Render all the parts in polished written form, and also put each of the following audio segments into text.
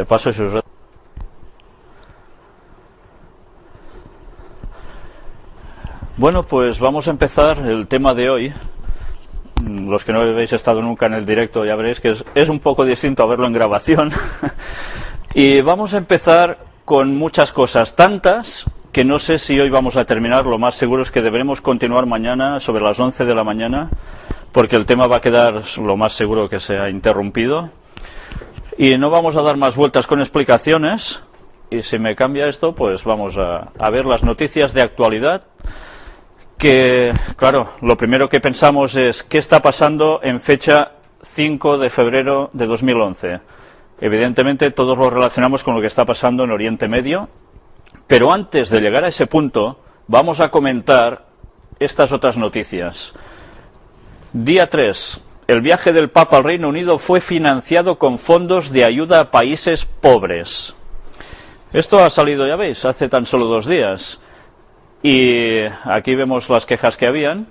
Le paso sus redes. Bueno, pues vamos a empezar el tema de hoy. Los que no habéis estado nunca en el directo ya veréis que es un poco distinto a verlo en grabación. Y vamos a empezar con muchas cosas, tantas que no sé si hoy vamos a terminar. Lo más seguro es que deberemos continuar mañana sobre las 11 de la mañana, porque el tema va a quedar lo más seguro que sea interrumpido. Y no vamos a dar más vueltas con explicaciones. Y si me cambia esto, pues vamos a ver las noticias de actualidad. Que, claro, lo primero que pensamos es ¿qué está pasando en fecha 5 de febrero de 2011? Evidentemente todos lo relacionamos con lo que está pasando en Oriente Medio, pero antes de llegar a ese punto vamos a comentar estas otras noticias. Día 3. El viaje del Papa al Reino Unido fue financiado con fondos de ayuda a países pobres. Esto ha salido, ya veis, hace tan solo 2 días. Y aquí vemos las quejas que habían.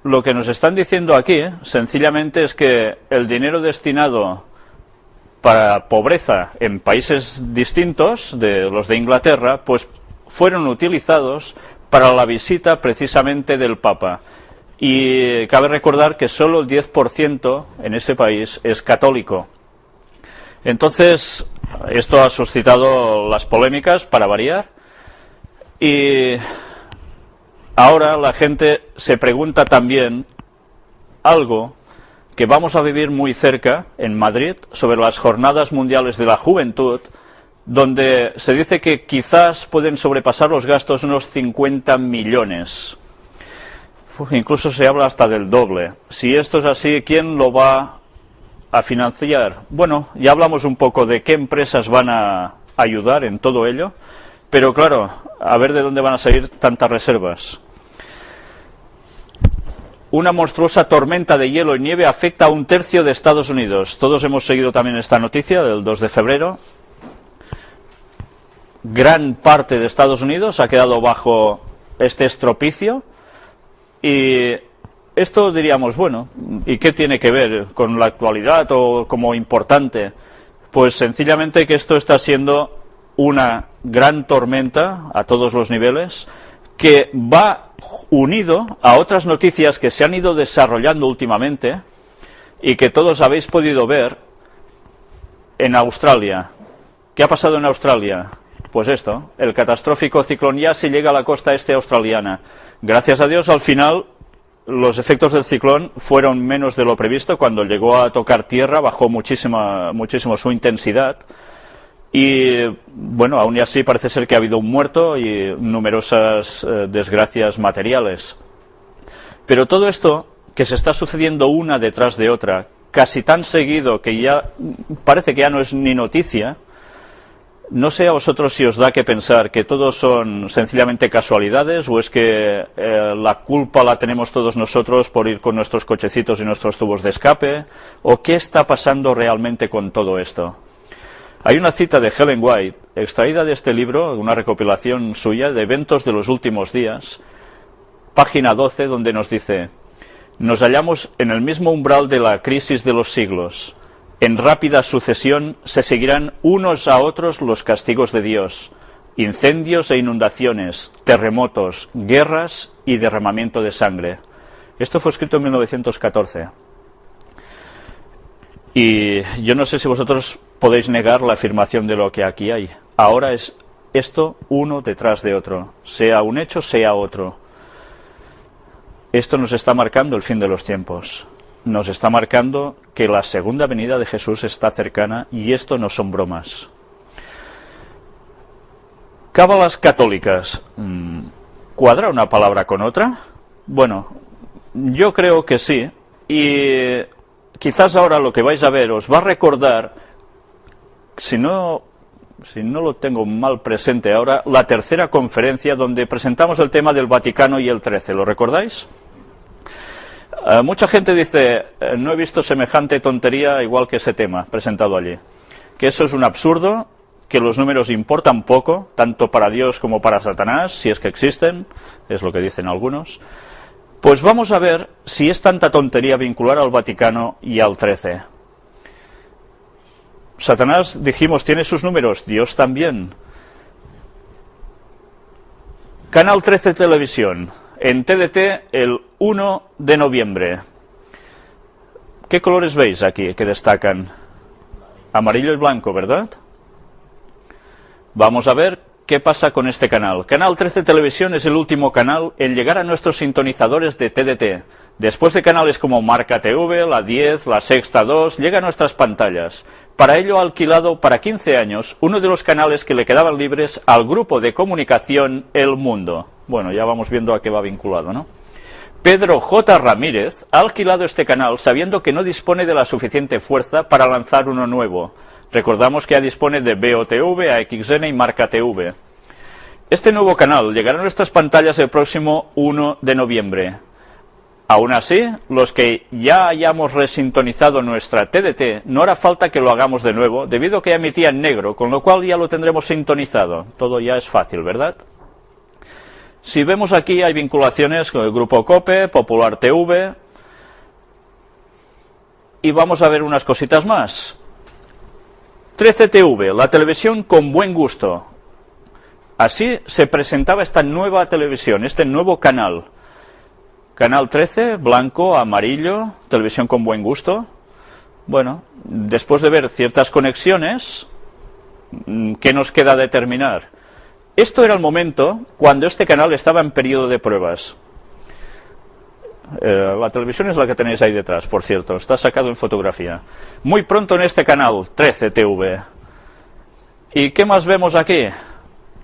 Lo que nos están diciendo aquí, sencillamente, es que el dinero destinado para pobreza en países distintos de los de Inglaterra, pues fueron utilizados para la visita precisamente del Papa. Y cabe recordar que solo el 10% en ese país es católico. Entonces, esto ha suscitado las polémicas, para variar. Y ahora la gente se pregunta también algo que vamos a vivir muy cerca, en Madrid, sobre las Jornadas Mundiales de la Juventud, donde se dice que quizás pueden sobrepasar los gastos unos 50 millones. Incluso se habla hasta del doble. Si esto es así, ¿quién lo va a financiar? Bueno, ya hablamos un poco de qué empresas van a ayudar en todo ello, pero claro, a ver de dónde van a salir tantas reservas. Una monstruosa tormenta de hielo y nieve afecta a 1/3 de Estados Unidos. Todos hemos seguido también esta noticia del 2 de febrero. Gran parte de Estados Unidos ha quedado bajo este estropicio. Y esto diríamos, bueno, ¿y qué tiene que ver con la actualidad o como importante? Pues sencillamente que esto está siendo una gran tormenta a todos los niveles, que va unido a otras noticias que se han ido desarrollando últimamente y que todos habéis podido ver en Australia. ¿Qué ha pasado en Australia? Pues esto, el catastrófico ciclón Yasi llega a la costa este australiana. Gracias a Dios, al final, los efectos del ciclón fueron menos de lo previsto. Cuando llegó a tocar tierra, bajó muchísimo su intensidad. Y bueno, aún y así parece ser que ha habido un muerto y numerosas desgracias materiales. Pero todo esto, que se está sucediendo una detrás de otra, casi tan seguido que ya parece que ya no es ni noticia, no sé a vosotros si os da que pensar que todos son sencillamente casualidades o es que la culpa la tenemos todos nosotros por ir con nuestros cochecitos y nuestros tubos de escape, o qué está pasando realmente con todo esto. Hay una cita de Ellen White, extraída de este libro, una recopilación suya de eventos de los últimos días, página 12, donde nos dice: nos hallamos en el mismo umbral de la crisis de los siglos. En rápida sucesión se seguirán unos a otros los castigos de Dios, incendios e inundaciones, terremotos, guerras y derramamiento de sangre. Esto fue escrito en 1914. Y yo no sé si vosotros podéis negar la afirmación de lo que aquí hay. Ahora es esto uno detrás de otro, sea un hecho, sea otro. Esto nos está marcando el fin de los tiempos. Nos está marcando que la segunda venida de Jesús está cercana y esto no son bromas. Cábalas católicas. ¿Cuadra una palabra con otra? Bueno, yo creo que sí. Y quizás ahora lo que vais a ver os va a recordar, si no lo tengo mal presente ahora, la tercera conferencia donde presentamos el tema del Vaticano y el 13. ¿Lo recordáis? Mucha gente dice, no he visto semejante tontería igual que ese tema presentado allí. Que eso es un absurdo, que los números importan poco, tanto para Dios como para Satanás, si es que existen, es lo que dicen algunos. Pues vamos a ver si es tanta tontería vincular al Vaticano y al 13. Satanás, dijimos, tiene sus números, Dios también. Canal 13 Televisión, en TDT el 1 de noviembre. ¿Qué colores veis aquí que destacan? Amarillo y blanco, ¿verdad? Vamos a ver qué pasa con este canal. Canal 13 Televisión es el último canal en llegar a nuestros sintonizadores de TDT. Después de canales como Marca TV, La 10, La Sexta 2, llega a nuestras pantallas. Para ello ha alquilado para 15 años uno de los canales que le quedaban libres al grupo de comunicación El Mundo. Bueno, ya vamos viendo a qué va vinculado, ¿no? Pedro J. Ramírez ha alquilado este canal sabiendo que no dispone de la suficiente fuerza para lanzar uno nuevo. Recordamos que ya dispone de BOTV, AXN y Marca TV. Este nuevo canal llegará a nuestras pantallas el próximo 1 de noviembre. Aún así, los que ya hayamos resintonizado nuestra TDT, no hará falta que lo hagamos de nuevo, debido a que ya emitía en negro, con lo cual ya lo tendremos sintonizado. Todo ya es fácil, ¿verdad? Si vemos aquí hay vinculaciones con el Grupo COPE, Popular TV, y vamos a ver unas cositas más. 13 TV, la televisión con buen gusto. Así se presentaba esta nueva televisión, este nuevo canal. Canal 13, blanco, amarillo, televisión con buen gusto. Bueno, después de ver ciertas conexiones, ¿qué nos queda determinar? Esto era el momento cuando este canal estaba en periodo de pruebas. La televisión es la que tenéis ahí detrás, por cierto, está sacado en fotografía. Muy pronto en este canal, 13 TV. ¿Y qué más vemos aquí?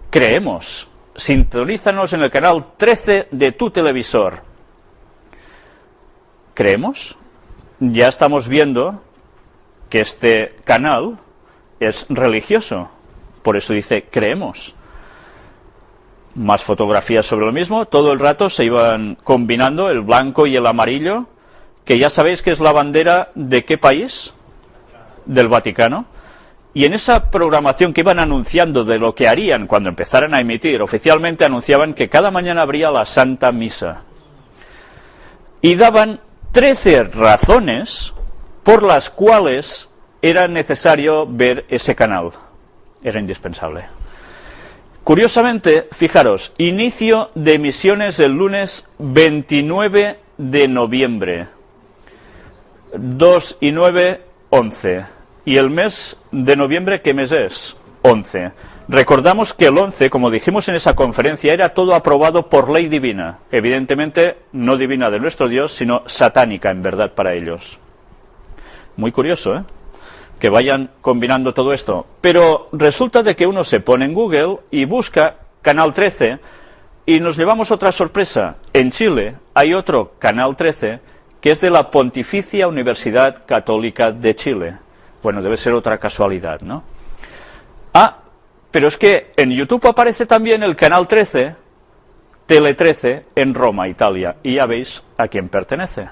Creemos. Sintonízanos en el canal 13 de tu televisor. ¿Creemos? Ya estamos viendo que este canal es religioso. Por eso dice, creemos. Más fotografías sobre lo mismo. Todo el rato se iban combinando el blanco y el amarillo, que ya sabéis que es la bandera de ¿qué país? Del Vaticano. Y en esa programación que iban anunciando de lo que harían cuando empezaran a emitir, oficialmente anunciaban que cada mañana habría la Santa Misa. Y daban 13 razones por las cuales era necesario ver ese canal. Era indispensable. Curiosamente, fijaros, inicio de emisiones el lunes 29 de noviembre. 2 y 9, 11. ¿Y el mes de noviembre qué mes es? 11. Recordamos que el 11, como dijimos en esa conferencia, era todo aprobado por ley divina. Evidentemente, no divina de nuestro Dios, sino satánica, en verdad, para ellos. Muy curioso, ¿eh? Que vayan combinando todo esto. Pero resulta de que uno se pone en Google y busca Canal 13 y nos llevamos otra sorpresa. En Chile hay otro Canal 13 que es de la Pontificia Universidad Católica de Chile. Bueno, debe ser otra casualidad, ¿no? Ah, pero es que en YouTube aparece también el Canal 13, Tele 13, en Roma, Italia. Y ya veis a quién pertenece.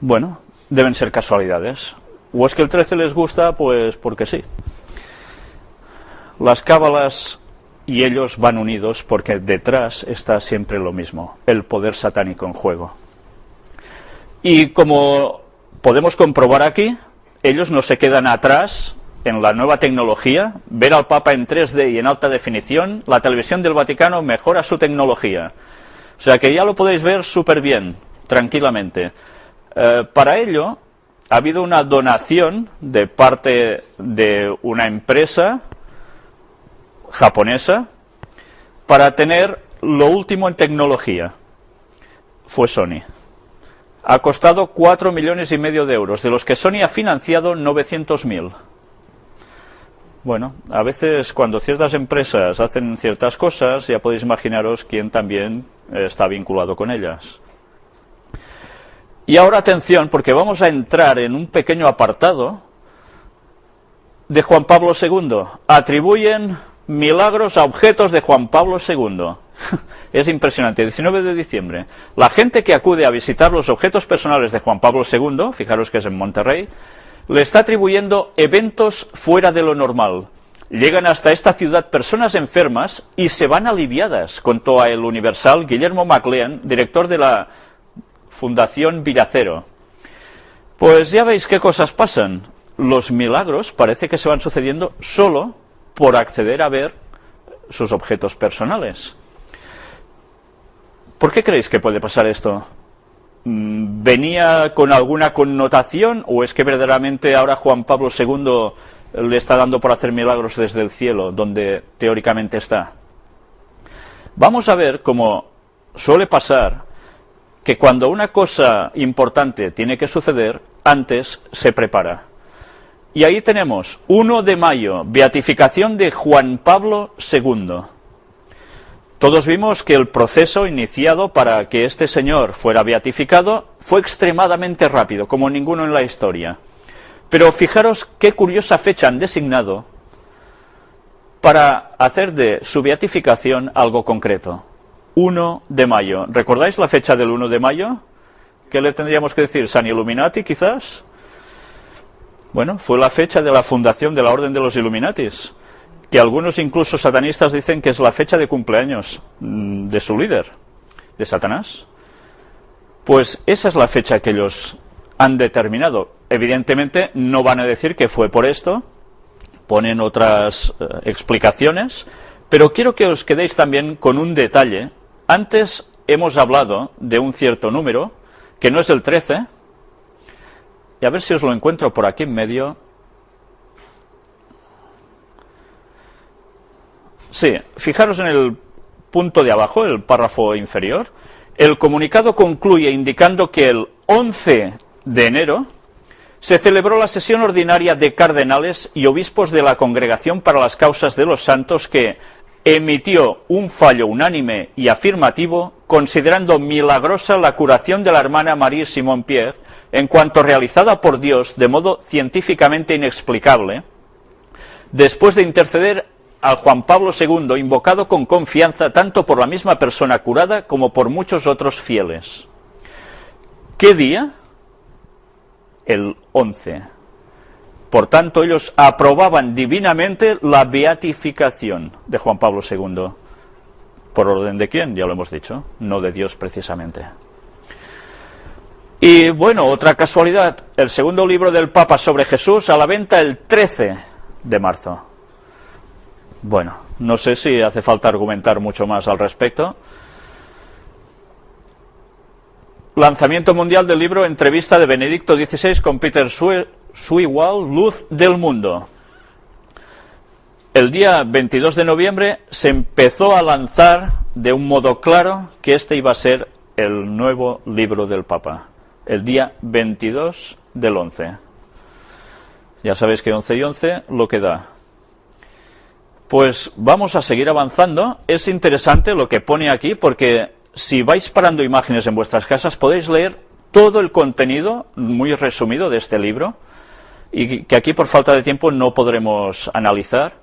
Bueno, deben ser casualidades. O es que el 13 les gusta, pues porque sí. Las cábalas y ellos van unidos porque detrás está siempre lo mismo, el poder satánico en juego. Y como podemos comprobar aquí, ellos no se quedan atrás en la nueva tecnología. Ver al Papa en 3D y en alta definición, la televisión del Vaticano mejora su tecnología. O sea que ya lo podéis ver súper bien, tranquilamente. Para ello, ha habido una donación de parte de una empresa japonesa para tener lo último en tecnología. Fue Sony. Ha costado 4,5 millones de euros, de los que Sony ha financiado 900.000. Bueno, a veces cuando ciertas empresas hacen ciertas cosas, ya podéis imaginaros quién también está vinculado con ellas. Y ahora atención, porque vamos a entrar en un pequeño apartado de Juan Pablo II. Atribuyen milagros a objetos de Juan Pablo II. Es impresionante. 19 de diciembre. La gente que acude a visitar los objetos personales de Juan Pablo II, fijaros que es en Monterrey, le está atribuyendo eventos fuera de lo normal. Llegan hasta esta ciudad personas enfermas y se van aliviadas, contó a El Universal Guillermo MacLean, director de la Fundación Villacero. Pues ya veis qué cosas pasan. los milagros parece que se van sucediendo solo por acceder a ver sus objetos personales. ¿Por qué creéis que puede pasar esto? ¿Venía con alguna connotación o es que verdaderamente ahora Juan Pablo II le está dando por hacer milagros desde el cielo, donde teóricamente está? Vamos a ver cómo suele pasar que cuando una cosa importante tiene que suceder, antes se prepara. Y ahí tenemos 1 de mayo, beatificación de Juan Pablo II. Todos vimos que el proceso iniciado para que este señor fuera beatificado fue extremadamente rápido, como ninguno en la historia. Pero fijaros qué curiosa fecha han designado para hacer de su beatificación algo concreto. 1 de mayo. ¿Recordáis la fecha del 1 de mayo? ¿Qué le tendríamos que decir? ¿San Illuminati, quizás? Bueno, fue la fecha de la fundación de la Orden de los Illuminatis, que algunos incluso satanistas dicen que es la fecha de cumpleaños de su líder, de Satanás. Pues esa es la fecha que ellos han determinado. Evidentemente no van a decir que fue por esto, ponen otras explicaciones, pero quiero que os quedéis también con un detalle. Antes hemos hablado de un cierto número, que no es el 13, y a ver si os lo encuentro por aquí en medio. Sí, fijaros en el punto de abajo, el párrafo inferior. El comunicado concluye indicando que el 11 de enero se celebró la sesión ordinaria de cardenales y obispos de la Congregación para las Causas de los Santos, que emitió un fallo unánime y afirmativo considerando milagrosa la curación de la hermana Marie Simon Pierre en cuanto realizada por Dios de modo científicamente inexplicable, después de interceder al Juan Pablo II, invocado con confianza tanto por la misma persona curada como por muchos otros fieles. ¿Qué día? El 11. Por tanto, ellos aprobaban divinamente la beatificación de Juan Pablo II. ¿Por orden de quién? Ya lo hemos dicho, no de Dios precisamente. Y bueno, otra casualidad, el segundo libro del Papa sobre Jesús a la venta el 13 de marzo. Bueno, no sé si hace falta argumentar mucho más al respecto. Lanzamiento mundial del libro Entrevista de Benedicto XVI con Peter Schwiewald, Luz del Mundo. El día 22 de noviembre se empezó a lanzar de un modo claro que este iba a ser el nuevo libro del Papa. El día 22 del 11. Ya sabéis que 11 y 11 lo que da. Pues vamos a seguir avanzando. Es interesante lo que pone aquí, porque si vais parando imágenes en vuestras casas podéis leer todo el contenido muy resumido de este libro, y que aquí por falta de tiempo no podremos analizar,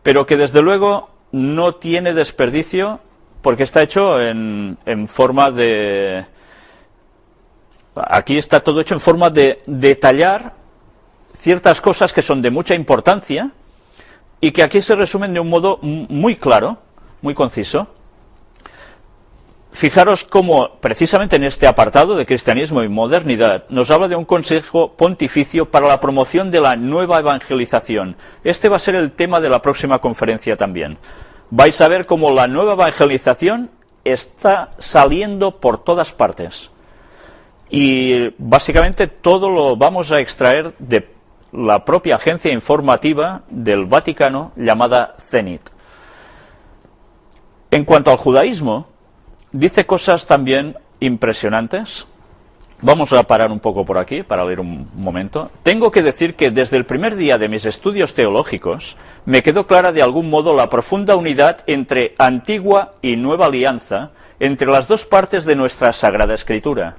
pero que desde luego no tiene desperdicio porque está hecho en forma de... Aquí está todo hecho en forma de detallar ciertas cosas que son de mucha importancia y que aquí se resumen de un modo muy claro, muy conciso. Fijaros cómo, precisamente en este apartado de cristianismo y modernidad, nos habla de un consejo pontificio para la promoción de la nueva evangelización. Este va a ser el tema de la próxima conferencia también. Vais a ver cómo la nueva evangelización está saliendo por todas partes. Y básicamente todo lo vamos a extraer de la propia agencia informativa del Vaticano llamada Zenit. En cuanto al judaísmo, dice cosas también impresionantes. Vamos a parar un poco por aquí para leer un momento. Tengo que decir que desde el primer día de mis estudios teológicos me quedó clara de algún modo la profunda unidad entre antigua y nueva alianza entre las dos partes de nuestra Sagrada Escritura.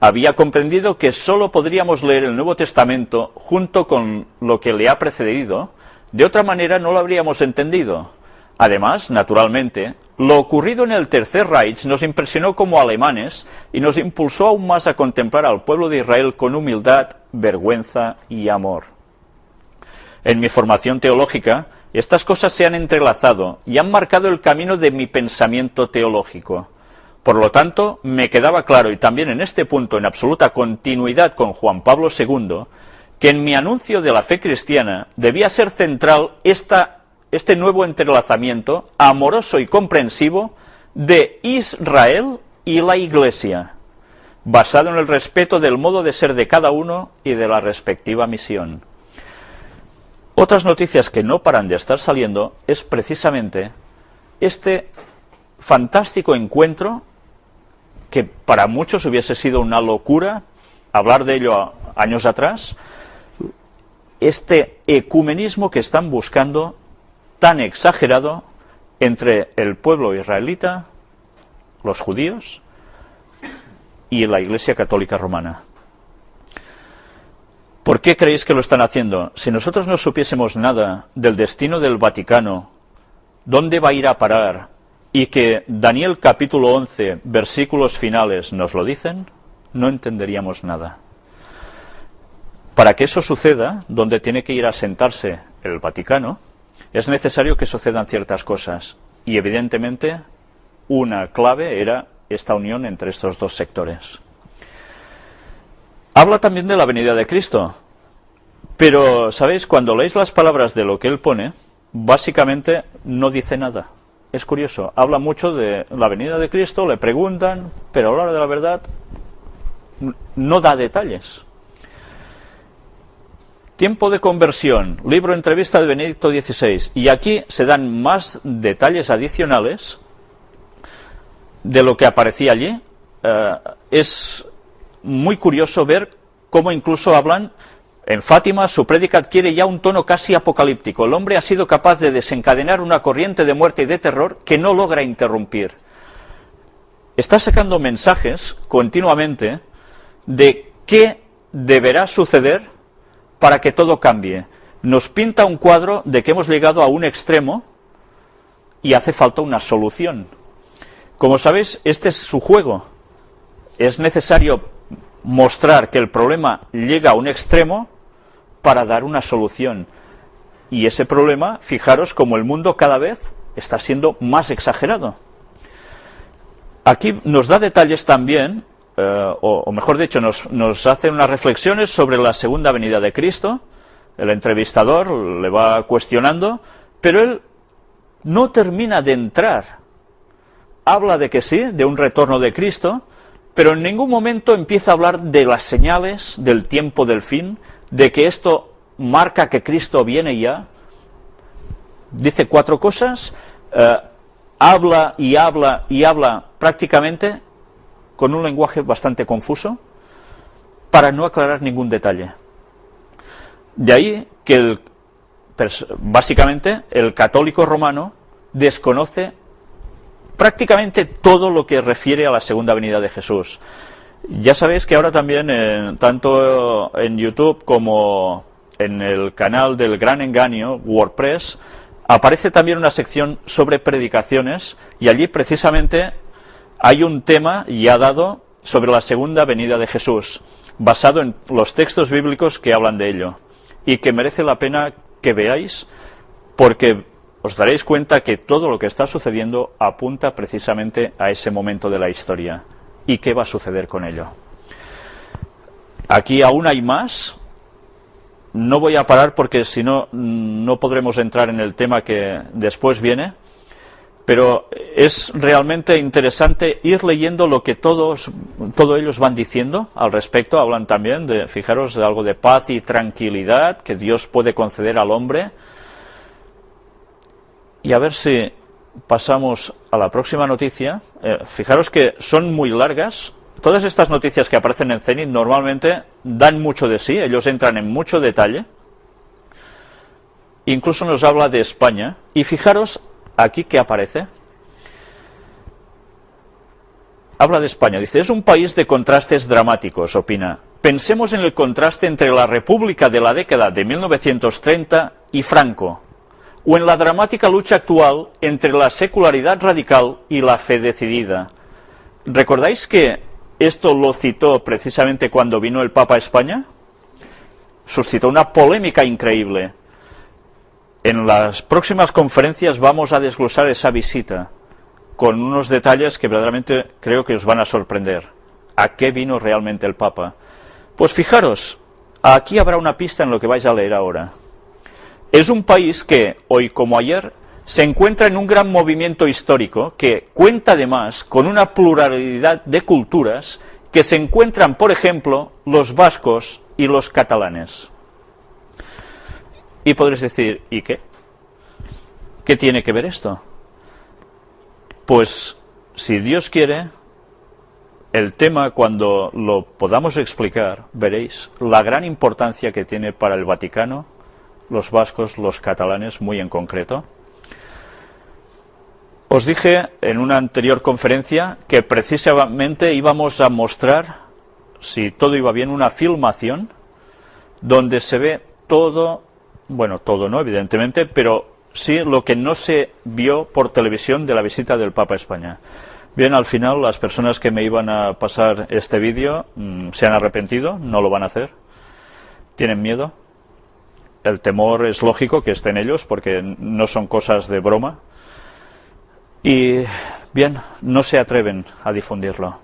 Había comprendido que sólo podríamos leer el Nuevo Testamento junto con lo que le ha precedido, de otra manera no lo habríamos entendido. Además, naturalmente, lo ocurrido en el Tercer Reich nos impresionó como alemanes y nos impulsó aún más a contemplar al pueblo de Israel con humildad, vergüenza y amor. En mi formación teológica, estas cosas se han entrelazado y han marcado el camino de mi pensamiento teológico. Por lo tanto, me quedaba claro, y también en este punto en absoluta continuidad con Juan Pablo II, que en mi anuncio de la fe cristiana debía ser central este nuevo entrelazamiento amoroso y comprensivo de Israel y la Iglesia, basado en el respeto del modo de ser de cada uno y de la respectiva misión. Otras noticias que no paran de estar saliendo es precisamente este fantástico encuentro, que para muchos hubiese sido una locura hablar de ello años atrás, este ecumenismo que están buscando tan exagerado entre el pueblo israelita, los judíos y la Iglesia Católica Romana. ¿Por qué creéis que lo están haciendo? Si nosotros no supiésemos nada del destino del Vaticano, dónde va a ir a parar, y que Daniel capítulo 11, versículos finales nos lo dicen, no entenderíamos nada. Para que eso suceda, donde tiene que ir a sentarse el Vaticano, es necesario que sucedan ciertas cosas. Y evidentemente, una clave era esta unión entre estos dos sectores. Habla también de la venida de Cristo. Pero, ¿sabéis? Cuando leéis las palabras de lo que él pone, básicamente no dice nada. Es curioso, habla mucho de la venida de Cristo, le preguntan, pero a la hora de la verdad no da detalles. Tiempo de conversión, libro entrevista de Benedicto XVI, y aquí se dan más detalles adicionales de lo que aparecía allí. Es muy curioso ver cómo incluso hablan. En Fátima, su prédica adquiere ya un tono casi apocalíptico. El hombre ha sido capaz de desencadenar una corriente de muerte y de terror que no logra interrumpir. Está sacando mensajes continuamente de qué deberá suceder para que todo cambie. Nos pinta un cuadro de que hemos llegado a un extremo y hace falta una solución. Como sabéis, este es su juego. Es necesario mostrar que el problema llega a un extremo para dar una solución. Y ese problema, fijaros como el mundo cada vez está siendo más exagerado. Aquí nos da detalles también, o mejor dicho, nos hace unas reflexiones sobre la segunda venida de Cristo. El entrevistador le va cuestionando, pero él no termina de entrar. Habla de que sí, de un retorno de Cristo, pero en ningún momento empieza a hablar de las señales, del tiempo del fin, de que esto marca que Cristo viene ya. Dice 4 cosas, habla y habla y habla prácticamente con un lenguaje bastante confuso para no aclarar ningún detalle. De ahí que básicamente el católico romano desconoce prácticamente todo lo que refiere a la segunda venida de Jesús. Ya sabéis que ahora también, tanto en YouTube como en el canal del Gran Engaño, WordPress, aparece también una sección sobre predicaciones, y allí precisamente hay un tema ya dado sobre la segunda venida de Jesús, basado en los textos bíblicos que hablan de ello, y que merece la pena que veáis, porque os daréis cuenta que todo lo que está sucediendo apunta precisamente a ese momento de la historia. ¿Y qué va a suceder con ello? Aquí aún hay más. No voy a parar porque si no, no podremos entrar en el tema que después viene. Pero es realmente interesante ir leyendo lo que todos ellos van diciendo al respecto. Hablan también de, fijaros, de algo de paz y tranquilidad que Dios puede conceder al hombre. Y a ver si pasamos a la próxima noticia. Fijaros que son muy largas. Todas estas noticias que aparecen en Zenit normalmente dan mucho de sí, ellos entran en mucho detalle. Incluso nos habla de España. Y fijaros aquí que aparece. Habla de España. Dice, es un país de contrastes dramáticos, opina. Pensemos en el contraste entre la República de la década de 1930 y Franco, o en la dramática lucha actual entre la secularidad radical y la fe decidida. ¿Recordáis que esto lo citó precisamente cuando vino el Papa a España? Suscitó una polémica increíble. En las próximas conferencias vamos a desglosar esa visita con unos detalles que verdaderamente creo que os van a sorprender. ¿A qué vino realmente el Papa? Pues fijaros, Aquí habrá una pista en lo que vais a leer ahora. Es un país que, hoy como ayer, se encuentra en un gran movimiento histórico que cuenta además con una pluralidad de culturas que se encuentran, por ejemplo, los vascos y los catalanes. Y podréis decir, ¿y qué? ¿Qué tiene que ver esto? Pues, si Dios quiere, el tema, cuando lo podamos explicar, veréis la gran importancia que tiene para el Vaticano, los vascos, los catalanes, muy en concreto. Os dije en una anterior conferencia que precisamente íbamos a mostrar, si todo iba bien, una filmación donde se ve todo, bueno, todo no, evidentemente, pero sí lo que no se vio por televisión de la visita del Papa a España. Bien, al final las personas que me iban a pasar este vídeo se han arrepentido, no lo van a hacer, tienen miedo. El temor es lógico que esté en ellos porque no son cosas de broma. Y bien, no se atreven a difundirlo.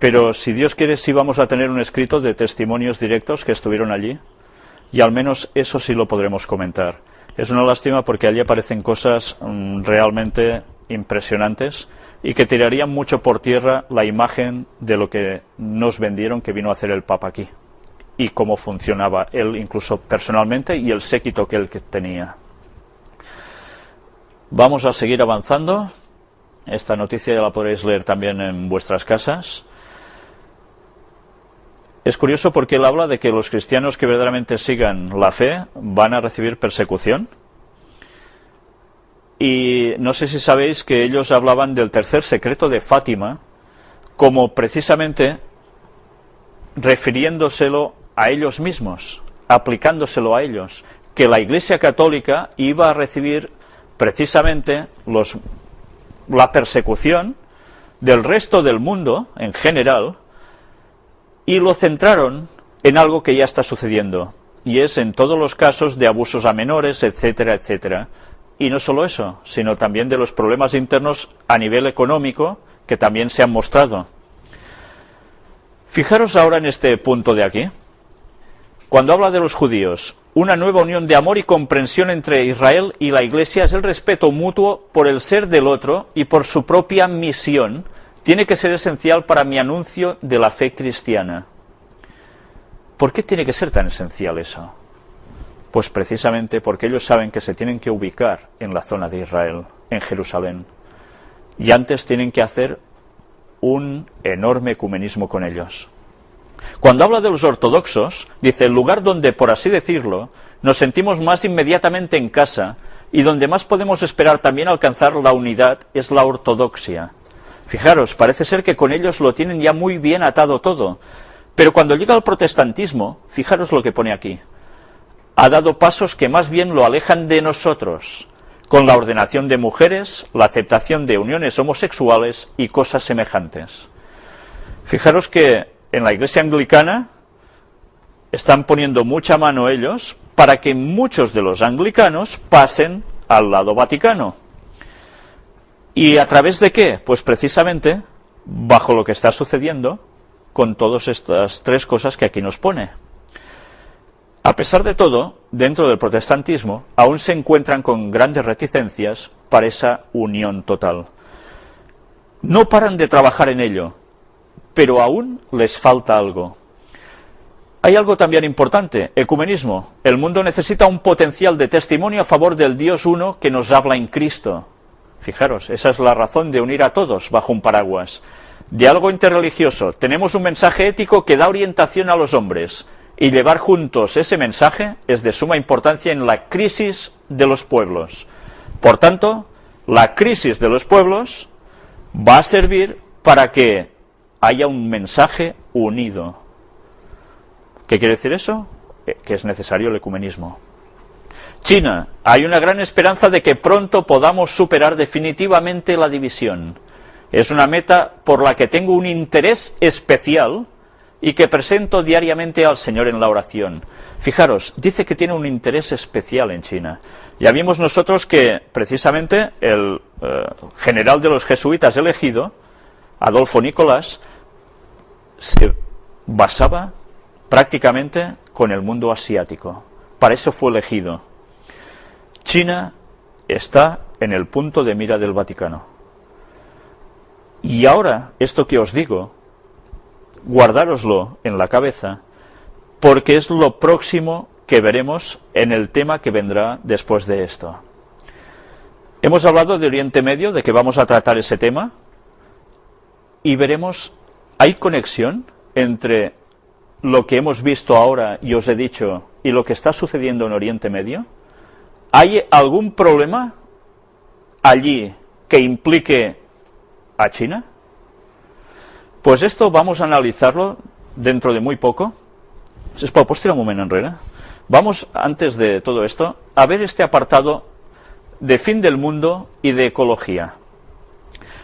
Pero si Dios quiere, sí vamos a tener un escrito de testimonios directos que estuvieron allí, y al menos eso sí lo podremos comentar. Es una lástima porque allí aparecen cosas realmente impresionantes y que tirarían mucho por tierra la imagen de lo que nos vendieron que vino a hacer el Papa aquí, y cómo funcionaba él incluso personalmente y el séquito que él tenía. Vamos a seguir avanzando. Esta noticia ya la podréis leer también en vuestras casas. Es curioso porque él habla de que los cristianos que verdaderamente sigan la fe van a recibir persecución. Y no sé si sabéis que ellos hablaban del tercer secreto de Fátima como precisamente refiriéndoselo a ellos mismos, aplicándoselo a ellos, que la Iglesia Católica iba a recibir precisamente la persecución del resto del mundo en general, y lo centraron en algo que ya está sucediendo, y es en todos los casos de abusos a menores, etcétera, etcétera. Y no solo eso, sino también de los problemas internos a nivel económico que también se han mostrado. Fijaros ahora en este punto de aquí. Cuando habla de los judíos, una nueva unión de amor y comprensión entre Israel y la Iglesia es el respeto mutuo por el ser del otro y por su propia misión. Tiene que ser esencial para mi anuncio de la fe cristiana. ¿Por qué tiene que ser tan esencial eso? Pues precisamente porque ellos saben que se tienen que ubicar en la zona de Israel, en Jerusalén. Y antes tienen que hacer un enorme ecumenismo con ellos. Cuando habla de los ortodoxos, dice, el lugar donde, por así decirlo, nos sentimos más inmediatamente en casa y donde más podemos esperar también alcanzar la unidad es la ortodoxia. Fijaros, parece ser que con ellos lo tienen ya muy bien atado todo, pero cuando llega al protestantismo, fijaros lo que pone aquí, ha dado pasos que más bien lo alejan de nosotros, con la ordenación de mujeres, la aceptación de uniones homosexuales y cosas semejantes. Fijaros que en la Iglesia anglicana están poniendo mucha mano ellos para que muchos de los anglicanos pasen al lado vaticano. ¿Y a través de qué? Pues precisamente bajo lo que está sucediendo con todas estas tres cosas que aquí nos pone. A pesar de todo, dentro del protestantismo aún se encuentran con grandes reticencias para esa unión total. No paran de trabajar en ello, pero aún les falta algo. Hay algo también importante, ecumenismo. El mundo necesita un potencial de testimonio a favor del Dios uno que nos habla en Cristo. Fijaros, esa es la razón de unir a todos bajo un paraguas. Diálogo interreligioso. Tenemos un mensaje ético que da orientación a los hombres, y llevar juntos ese mensaje es de suma importancia en la crisis de los pueblos. Por tanto, la crisis de los pueblos va a servir para que haya un mensaje unido. ¿Qué quiere decir eso? Que es necesario el ecumenismo. China, hay una gran esperanza de que pronto podamos superar definitivamente la división. Es una meta por la que tengo un interés especial y que presento diariamente al Señor en la oración. Fijaros, dice que tiene un interés especial en China. Ya vimos nosotros que precisamente el general de los jesuitas elegido, Adolfo Nicolás, se basaba prácticamente con el mundo asiático. Para eso fue elegido. China está en el punto de mira del Vaticano. Y ahora, esto que os digo, guardároslo en la cabeza, porque es lo próximo que veremos en el tema que vendrá después de esto. Hemos hablado de Oriente Medio, de que vamos a tratar ese tema, y veremos, ¿hay conexión entre lo que hemos visto ahora y os he dicho y lo que está sucediendo en Oriente Medio? ¿Hay algún problema allí que implique a China? Pues esto vamos a analizarlo dentro de muy poco. Sisplau, pots tirar un moment enrere? Vamos, antes de todo esto, a ver este apartado de fin del mundo y de ecología.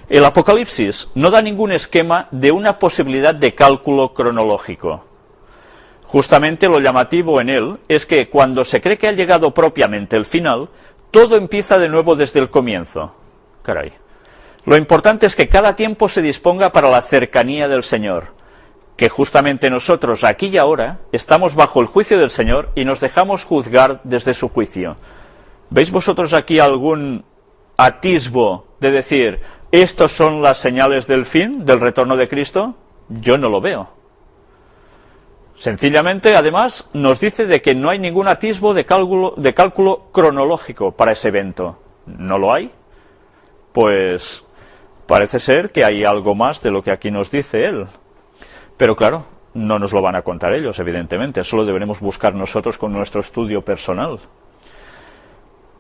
El Apocalipsis no da ningún esquema de una posibilidad de cálculo cronológico. Justamente lo llamativo en él es que cuando se cree que ha llegado propiamente el final, todo empieza de nuevo desde el comienzo. Caray. Lo importante es que cada tiempo se disponga para la cercanía del Señor, que justamente nosotros aquí y ahora estamos bajo el juicio del Señor y nos dejamos juzgar desde su juicio. ¿Veis vosotros aquí algún atisbo de decir, estos son las señales del fin, del retorno de Cristo? Yo no lo veo. Sencillamente, además, nos dice de que no hay ningún atisbo de cálculo cronológico para ese evento. ¿No lo hay? Pues parece ser que hay algo más de lo que aquí nos dice él. Pero claro, no nos lo van a contar ellos, evidentemente. Eso lo deberemos buscar nosotros con nuestro estudio personal.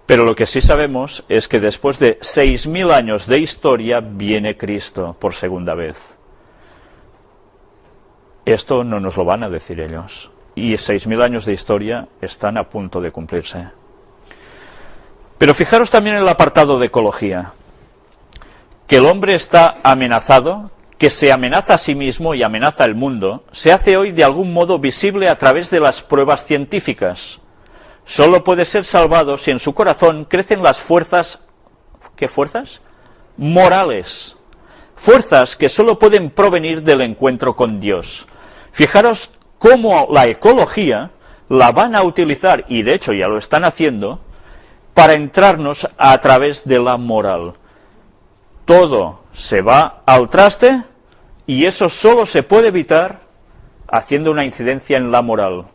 Pero lo que sí sabemos es que después de 6.000 años de historia viene Cristo por segunda vez. Esto no nos lo van a decir ellos. Y 6.000 años de historia están a punto de cumplirse. Pero fijaros también en el apartado de ecología. Que el hombre está amenazado, que se amenaza a sí mismo y amenaza al mundo, se hace hoy de algún modo visible a través de las pruebas científicas. Solo puede ser salvado si en su corazón crecen las fuerzas, ¿qué fuerzas? Morales. Fuerzas que solo pueden provenir del encuentro con Dios. Fijaros cómo la ecología la van a utilizar, y de hecho ya lo están haciendo, para entrarnos a través de la moral. Todo se va al traste y eso solo se puede evitar haciendo una incidencia en la moral.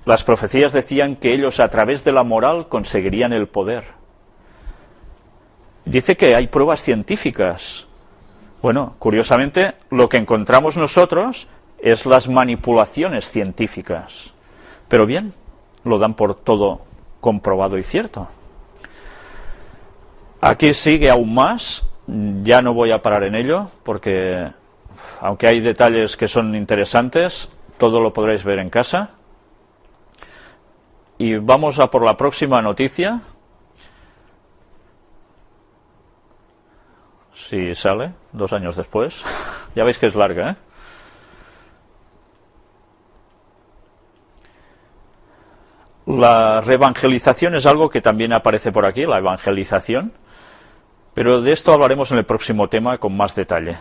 Las profecías decían que ellos a través de la moral conseguirían el poder. Dice que hay pruebas científicas. Bueno, curiosamente, lo que encontramos nosotros es las manipulaciones científicas. Pero bien, lo dan por todo comprobado y cierto. Aquí sigue aún más. Ya no voy a parar en ello, porque aunque hay detalles que son interesantes, todo lo podréis ver en casa. Y vamos a por la próxima noticia. Si sale, 2 años después. Ya veis que es larga, ¿eh? La reevangelización es algo que también aparece por aquí, la evangelización. Pero de esto hablaremos en el próximo tema con más detalle.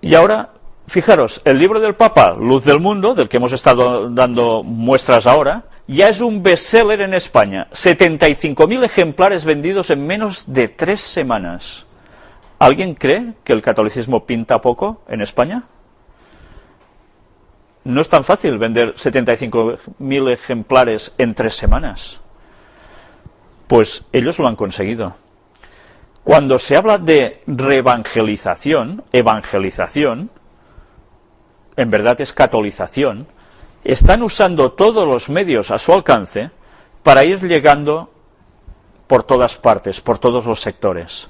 Y ahora, fijaros, el libro del Papa, Luz del Mundo, del que hemos estado dando muestras ahora, ya es un bestseller en España. 75.000 ejemplares vendidos en menos de 3 semanas. ¿Alguien cree que el catolicismo pinta poco en España? No es tan fácil vender 75.000 ejemplares en 3 semanas. Pues ellos lo han conseguido. Cuando se habla de reevangelización, evangelización, en verdad es catolización, están usando todos los medios a su alcance para ir llegando por todas partes, por todos los sectores.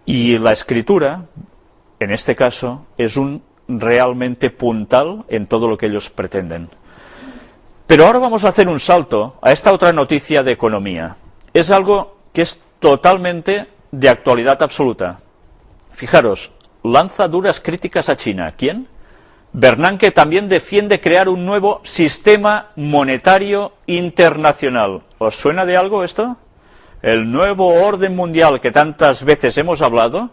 Y la Escritura, en este caso, es un realmente puntal en todo lo que ellos pretenden. Pero ahora vamos a hacer un salto a esta otra noticia de economía. Es algo que es totalmente de actualidad absoluta. Fijaros, lanza duras críticas a China. ¿Quién? Bernanke también defiende crear un nuevo sistema monetario internacional. ¿Os suena de algo esto? El nuevo orden mundial que tantas veces hemos hablado.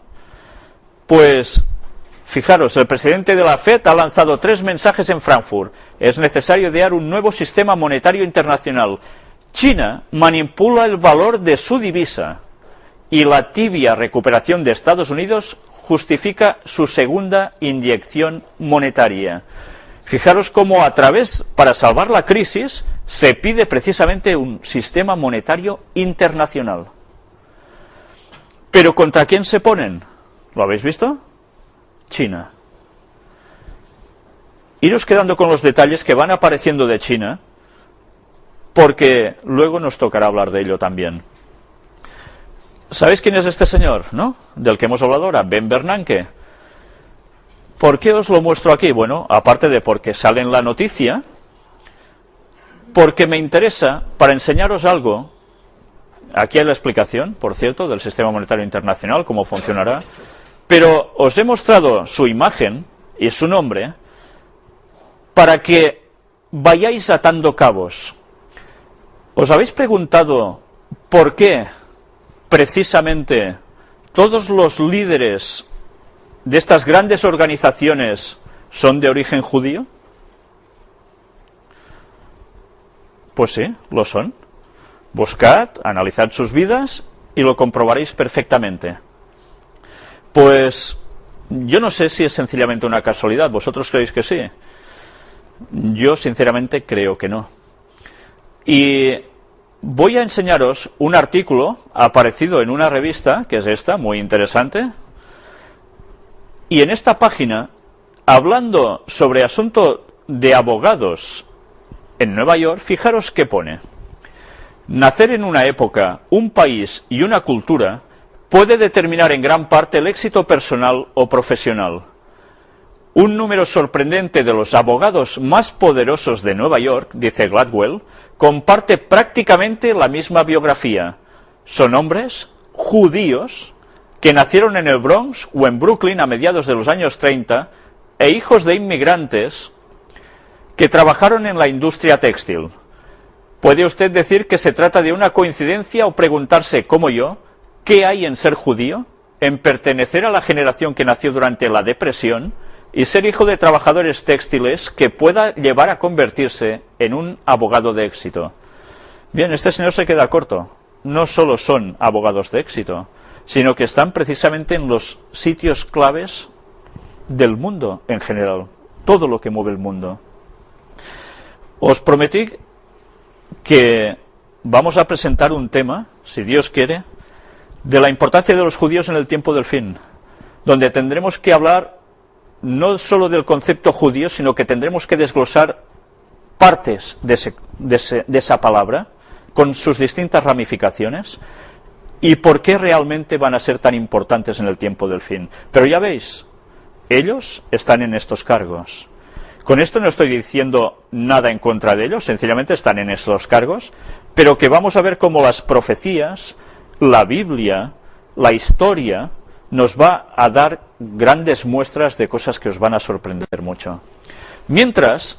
Pues Fijaros, el presidente de la FED ha lanzado 3 mensajes en Frankfurt. Es necesario idear un nuevo sistema monetario internacional. China manipula el valor de su divisa y la tibia recuperación de Estados Unidos justifica su segunda inyección monetaria. Fijaros cómo para salvar la crisis, se pide precisamente un sistema monetario internacional. ¿Pero contra quién se ponen? ¿Lo habéis visto? China. Iros quedando con los detalles que van apareciendo de China, porque luego nos tocará hablar de ello también. ¿Sabéis quién es este señor, no? Del que hemos hablado ahora, Ben Bernanke. ¿Por qué os lo muestro aquí? Bueno, aparte de porque sale en la noticia, porque me interesa para enseñaros algo. Aquí hay la explicación, por cierto, del sistema monetario internacional, cómo funcionará. Pero os he mostrado su imagen y su nombre para que vayáis atando cabos. ¿Os habéis preguntado por qué precisamente todos los líderes de estas grandes organizaciones son de origen judío? Pues sí, lo son. Buscad, analizad sus vidas y lo comprobaréis perfectamente. Pues yo no sé si es sencillamente una casualidad. ¿Vosotros creéis que sí? Yo sinceramente creo que no. Y voy a enseñaros un artículo aparecido en una revista, que es esta, muy interesante. Y en esta página, hablando sobre asunto de abogados en Nueva York, fijaros qué pone. Nacer en una época, un país y una cultura puede determinar en gran parte el éxito personal o profesional. Un número sorprendente de los abogados más poderosos de Nueva York, dice Gladwell, comparte prácticamente la misma biografía. Son hombres judíos que nacieron en el Bronx o en Brooklyn a mediados de los años 30 e hijos de inmigrantes que trabajaron en la industria textil. ¿Puede usted decir que se trata de una coincidencia o preguntarse, como yo, qué hay en ser judío, en pertenecer a la generación que nació durante la Depresión y ser hijo de trabajadores textiles que pueda llevar a convertirse en un abogado de éxito? Bien, este señor se queda corto. No solo son abogados de éxito, sino que están precisamente en los sitios claves del mundo en general, todo lo que mueve el mundo. Os prometí que vamos a presentar un tema, si Dios quiere, de la importancia de los judíos en el tiempo del fin, donde tendremos que hablar no solo del concepto judío, sino que tendremos que desglosar partes de esa palabra, con sus distintas ramificaciones, y por qué realmente van a ser tan importantes en el tiempo del fin. Pero ya veis, ellos están en estos cargos. Con esto no estoy diciendo nada en contra de ellos, sencillamente están en estos cargos, pero que vamos a ver cómo las profecías, la Biblia, la historia, nos va a dar grandes muestras de cosas que os van a sorprender mucho. Mientras,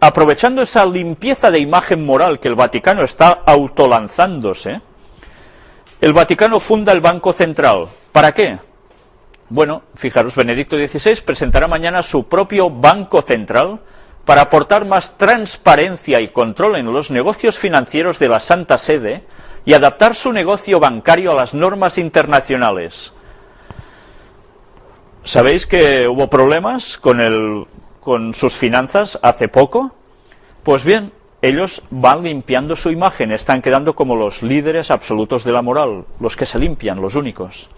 aprovechando esa limpieza de imagen moral que el Vaticano está autolanzándose, el Vaticano funda el Banco Central. ¿Para qué? Bueno, fijaros, Benedicto XVI presentará mañana su propio Banco Central para aportar más transparencia y control en los negocios financieros de la Santa Sede y adaptar su negocio bancario a las normas internacionales. ¿Sabéis que hubo problemas con sus finanzas hace poco? Pues bien, ellos van limpiando su imagen, están quedando como los líderes absolutos de la moral, los que se limpian, los únicos.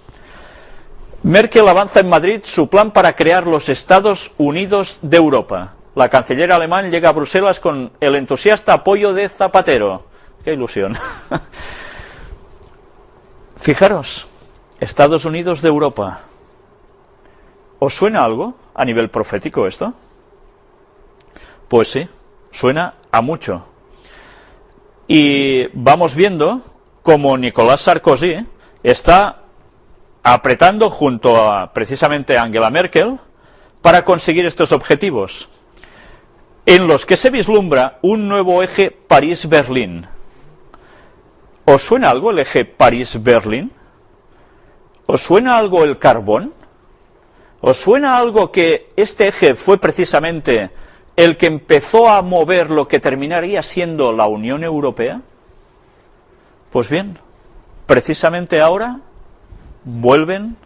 Merkel avanza en Madrid su plan para crear los Estados Unidos de Europa. La canciller alemán llega a Bruselas con el entusiasta apoyo de Zapatero. ¡Qué ilusión! Fijaros, Estados Unidos de Europa. ¿Os suena algo a nivel profético esto? Pues sí, suena a mucho. Y vamos viendo cómo Nicolas Sarkozy está apretando junto a precisamente Angela Merkel para conseguir estos objetivos, en los que se vislumbra un nuevo eje París-Berlín. ¿Os suena algo el eje París-Berlín? ¿Os suena algo el carbón? ¿Os suena algo que este eje fue precisamente el que empezó a mover lo que terminaría siendo la Unión Europea? Pues bien, precisamente ahora vuelven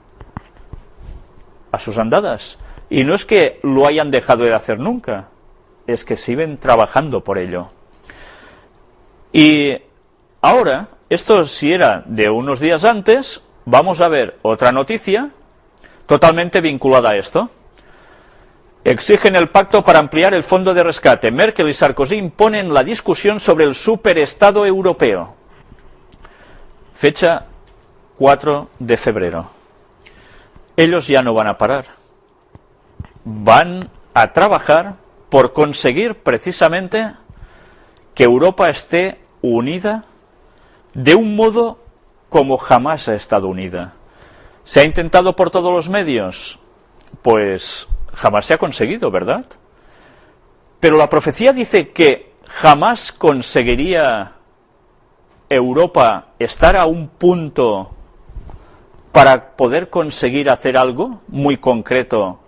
a sus andadas. Y no es que lo hayan dejado de hacer nunca, es que siguen trabajando por ello. Y ahora, esto si era de unos días antes, vamos a ver otra noticia totalmente vinculada a esto. Exigen el pacto para ampliar el fondo de rescate. Merkel y Sarkozy imponen la discusión sobre el superestado europeo. Fecha 4 de febrero. Ellos ya no van a parar. Van a trabajar por conseguir precisamente que Europa esté unida de un modo como jamás ha estado unida. ¿Se ha intentado por todos los medios? Pues jamás se ha conseguido, ¿verdad? Pero la profecía dice que jamás conseguiría Europa estar a un punto para poder conseguir hacer algo muy concreto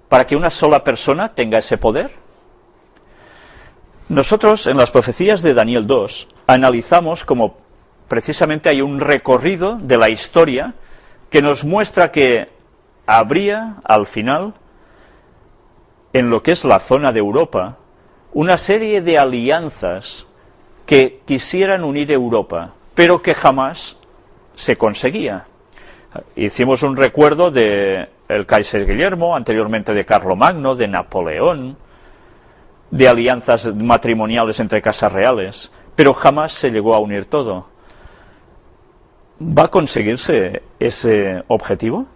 para que una sola persona tenga ese poder. Nosotros en las profecías de Daniel 2 analizamos como precisamente hay un recorrido de la historia que nos muestra que habría al final, en lo que es la zona de Europa, una serie de alianzas que quisieran unir Europa, pero que jamás se conseguía. Hicimos un recuerdo de el Kaiser Guillermo, anteriormente de Carlomagno, de Napoleón, de alianzas matrimoniales entre casas reales, pero jamás se llegó a unir todo. ¿Va a conseguirse ese objetivo?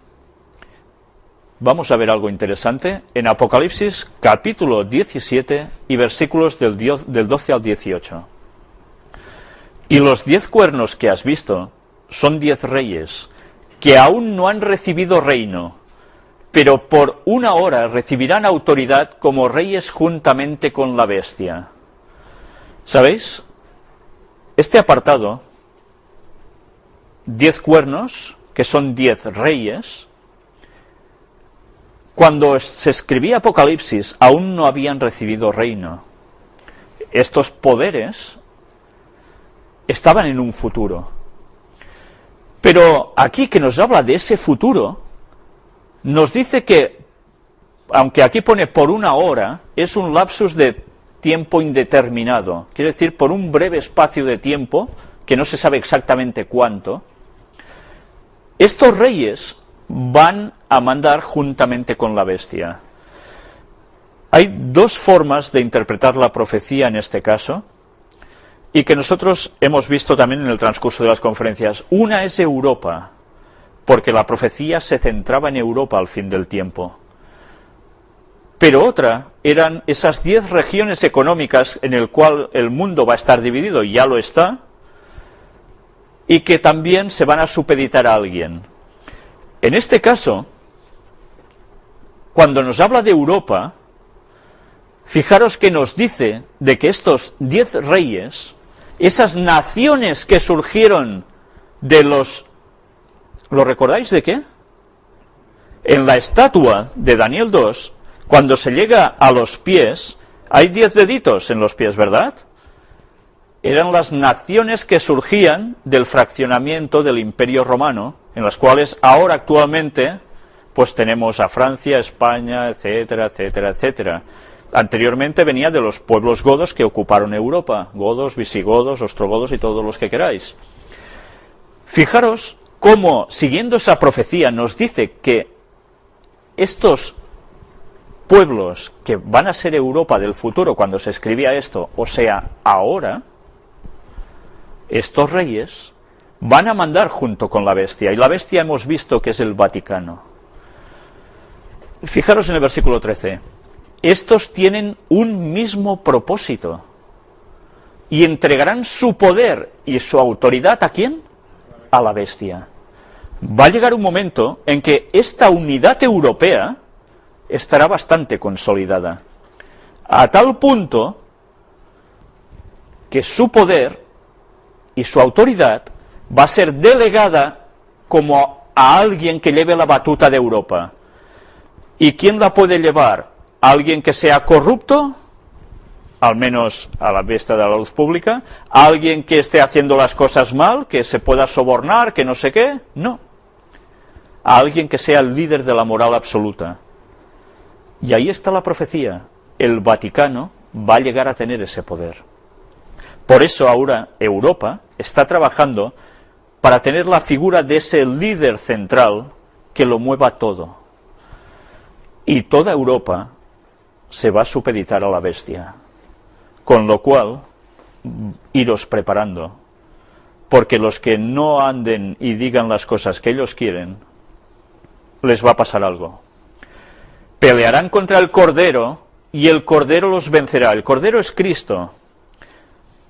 Vamos a ver algo interesante en Apocalipsis capítulo 17 y versículos del 12 al 18. Y los 10 cuernos que has visto son 10 reyes que aún no han recibido reino, pero por una hora recibirán autoridad como reyes juntamente con la bestia. ¿Sabéis? Este apartado, 10 cuernos, que son 10 reyes, cuando se escribía Apocalipsis aún no habían recibido reino. Estos poderes estaban en un futuro. Pero aquí que nos habla de ese futuro, nos dice que, aunque aquí pone por una hora, es un lapsus de tiempo indeterminado. Quiere decir, por un breve espacio de tiempo, que no se sabe exactamente cuánto, estos reyes van a mandar juntamente con la bestia. Hay dos formas de interpretar la profecía en este caso, y que nosotros hemos visto también en el transcurso de las conferencias. Una es Europa, porque la profecía se centraba en Europa al fin del tiempo. Pero otra eran esas 10 regiones económicas en el cual el mundo va a estar dividido, y ya lo está, y que también se van a supeditar a alguien. En este caso, cuando nos habla de Europa, fijaros que nos dice de que estos 10 reyes, esas naciones que surgieron de los... ¿Lo recordáis de qué? En la estatua de Daniel 2, cuando se llega a los pies, hay 10 deditos en los pies, ¿verdad? Eran las naciones que surgían del fraccionamiento del Imperio Romano, en las cuales ahora actualmente pues tenemos a Francia, España, etcétera, etcétera, etcétera. Anteriormente venía de los pueblos godos que ocuparon Europa, godos, visigodos, ostrogodos y todos los que queráis. Fijaros cómo, siguiendo esa profecía, nos dice que estos pueblos que van a ser Europa del futuro cuando se escribía esto, o sea, ahora, estos reyes van a mandar junto con la bestia, y la bestia hemos visto que es el Vaticano. Fijaros en el versículo 13. Estos tienen un mismo propósito y entregarán su poder y su autoridad ¿a quién? A la bestia. Va a llegar un momento en que esta unidad europea estará bastante consolidada, a tal punto que su poder y su autoridad va a ser delegada como a alguien que lleve la batuta de Europa. ¿Y quién la puede llevar? ¿Alguien que sea corrupto? Al menos a la vista de la luz pública. ¿Alguien que esté haciendo las cosas mal, que se pueda sobornar, que no sé qué? No. A alguien que sea el líder de la moral absoluta. Y ahí está la profecía. El Vaticano va a llegar a tener ese poder. Por eso ahora Europa está trabajando para tener la figura de ese líder central que lo mueva todo. Y toda Europa se va a supeditar a la bestia. Con lo cual, iros preparando, porque los que no anden y digan las cosas que ellos quieren, les va a pasar algo. Pelearán contra el Cordero y el Cordero los vencerá. El Cordero es Cristo.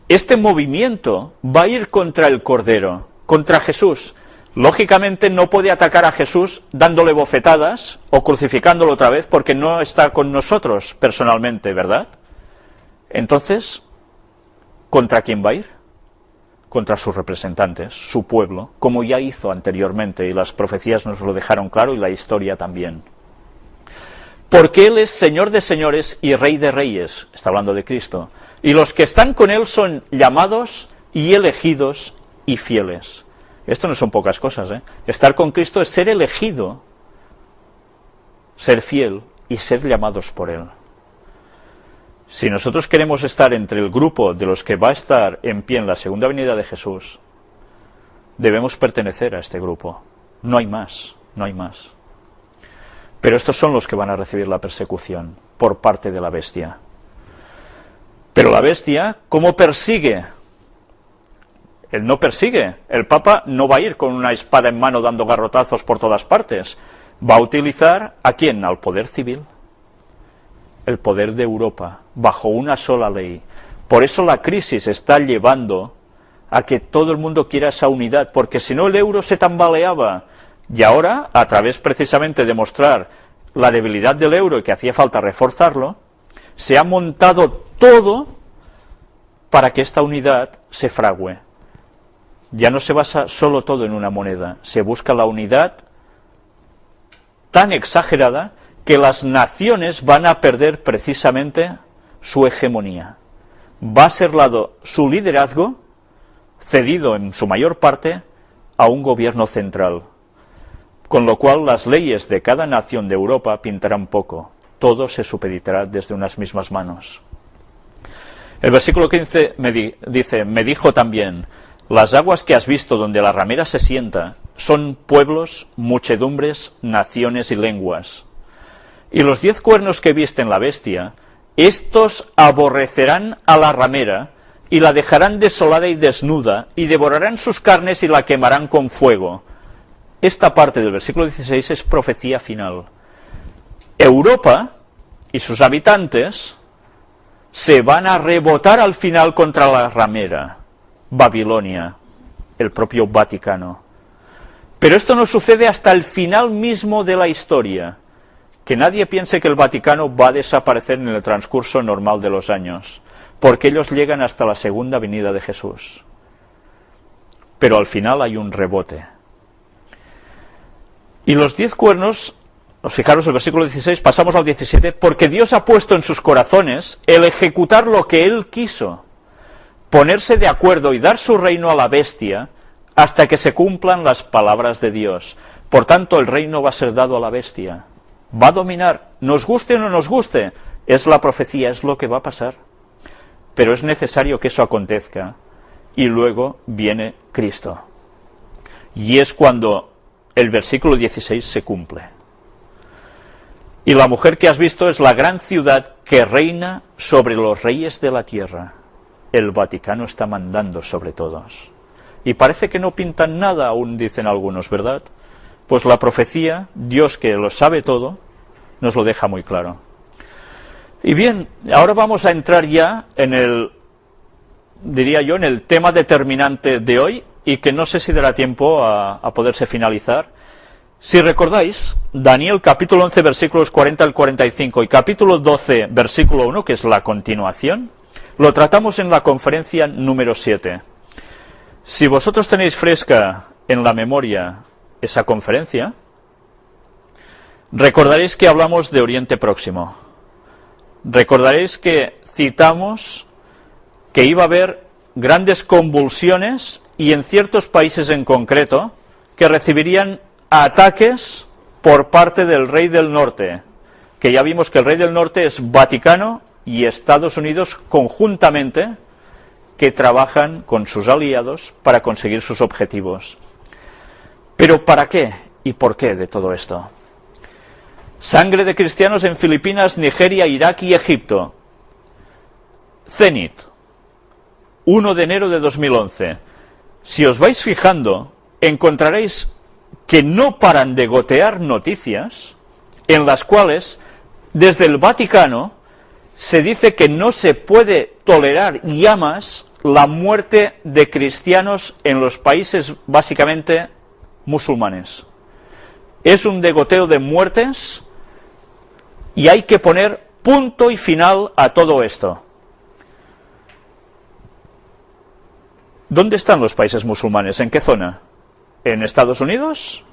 Este movimiento va a ir contra el Cordero, contra Jesús. Lógicamente no puede atacar a Jesús dándole bofetadas o crucificándolo otra vez porque no está con nosotros personalmente, ¿verdad? Entonces, ¿contra quién va a ir? Contra sus representantes, su pueblo, como ya hizo anteriormente, y las profecías nos lo dejaron claro y la historia también. Porque Él es Señor de señores y Rey de reyes, está hablando de Cristo, y los que están con Él son llamados y elegidos y fieles. Esto no son pocas cosas, ¿eh? Estar con Cristo es ser elegido, ser fiel y ser llamados por Él. Si nosotros queremos estar entre el grupo de los que va a estar en pie en la segunda venida de Jesús, debemos pertenecer a este grupo. No hay más, no hay más. Pero estos son los que van a recibir la persecución por parte de la bestia. Pero la bestia, ¿cómo persigue? Él no persigue. El Papa no va a ir con una espada en mano dando garrotazos por todas partes. Va a utilizar, ¿a quién? Al poder civil. El poder de Europa, bajo una sola ley. Por eso la crisis está llevando a que todo el mundo quiera esa unidad, porque si no el euro se tambaleaba. Y ahora, a través precisamente de mostrar la debilidad del euro y que hacía falta reforzarlo, se ha montado todo para que esta unidad se fragüe. Ya no se basa solo todo en una moneda, se busca la unidad tan exagerada que las naciones van a perder precisamente su hegemonía. Va a ser su liderazgo cedido en su mayor parte a un gobierno central. Con lo cual las leyes de cada nación de Europa pintarán poco. Todo se supeditará desde unas mismas manos. El versículo 15 dice, me dijo también, las aguas que has visto donde la ramera se sienta son pueblos, muchedumbres, naciones y lenguas. Y los 10 cuernos que viste en la bestia, estos aborrecerán a la ramera y la dejarán desolada y desnuda, y devorarán sus carnes y la quemarán con fuego. Esta parte del versículo 16 es profecía final. Europa y sus habitantes se van a rebotar al final contra la ramera, Babilonia, el propio Vaticano. Pero esto no sucede hasta el final mismo de la historia. Que nadie piense que el Vaticano va a desaparecer en el transcurso normal de los años, porque ellos llegan hasta la segunda venida de Jesús. Pero al final hay un rebote. Y los 10 cuernos, fijaros el versículo 16, pasamos al 17, porque Dios ha puesto en sus corazones el ejecutar lo que Él quiso, ponerse de acuerdo y dar su reino a la bestia hasta que se cumplan las palabras de Dios. Por tanto, el reino va a ser dado a la bestia. Va a dominar, nos guste o no nos guste, es la profecía, es lo que va a pasar. Pero es necesario que eso acontezca, y luego viene Cristo. Y es cuando el versículo 16 se cumple. Y la mujer que has visto es la gran ciudad que reina sobre los reyes de la tierra. El Vaticano está mandando sobre todos. Y parece que no pintan nada, aún dicen algunos, ¿verdad? Pues la profecía, Dios que lo sabe todo, nos lo deja muy claro. Y bien, ahora vamos a entrar ya en el, diría yo, en el tema determinante de hoy, y que no sé si dará tiempo a poderse finalizar. Si recordáis, Daniel capítulo 11 versículos 40 al 45 y capítulo 12 versículo 1, que es la continuación, lo tratamos en la conferencia número 7. Si vosotros tenéis fresca en la memoria esa conferencia, Recordaréis que hablamos de Oriente Próximo. Recordaréis que citamos que iba a haber grandes convulsiones y en ciertos países en concreto que recibirían ataques por parte del Rey del Norte, que ya vimos que el Rey del Norte es Vaticano y Estados Unidos conjuntamente, que trabajan con sus aliados para conseguir sus objetivos. Pero ¿para qué y por qué de todo esto? Sangre de cristianos en Filipinas, Nigeria, Irak y Egipto. Zenit, 1 de enero de 2011. Si os vais fijando, encontraréis que no paran de gotear noticias en las cuales, desde el Vaticano, se dice que no se puede tolerar ya más la muerte de cristianos en los países básicamente musulmanes. Es un degoteo de muertes y hay que poner punto y final a todo esto. ¿Dónde están los países musulmanes? ¿En qué zona? ¿En Estados Unidos?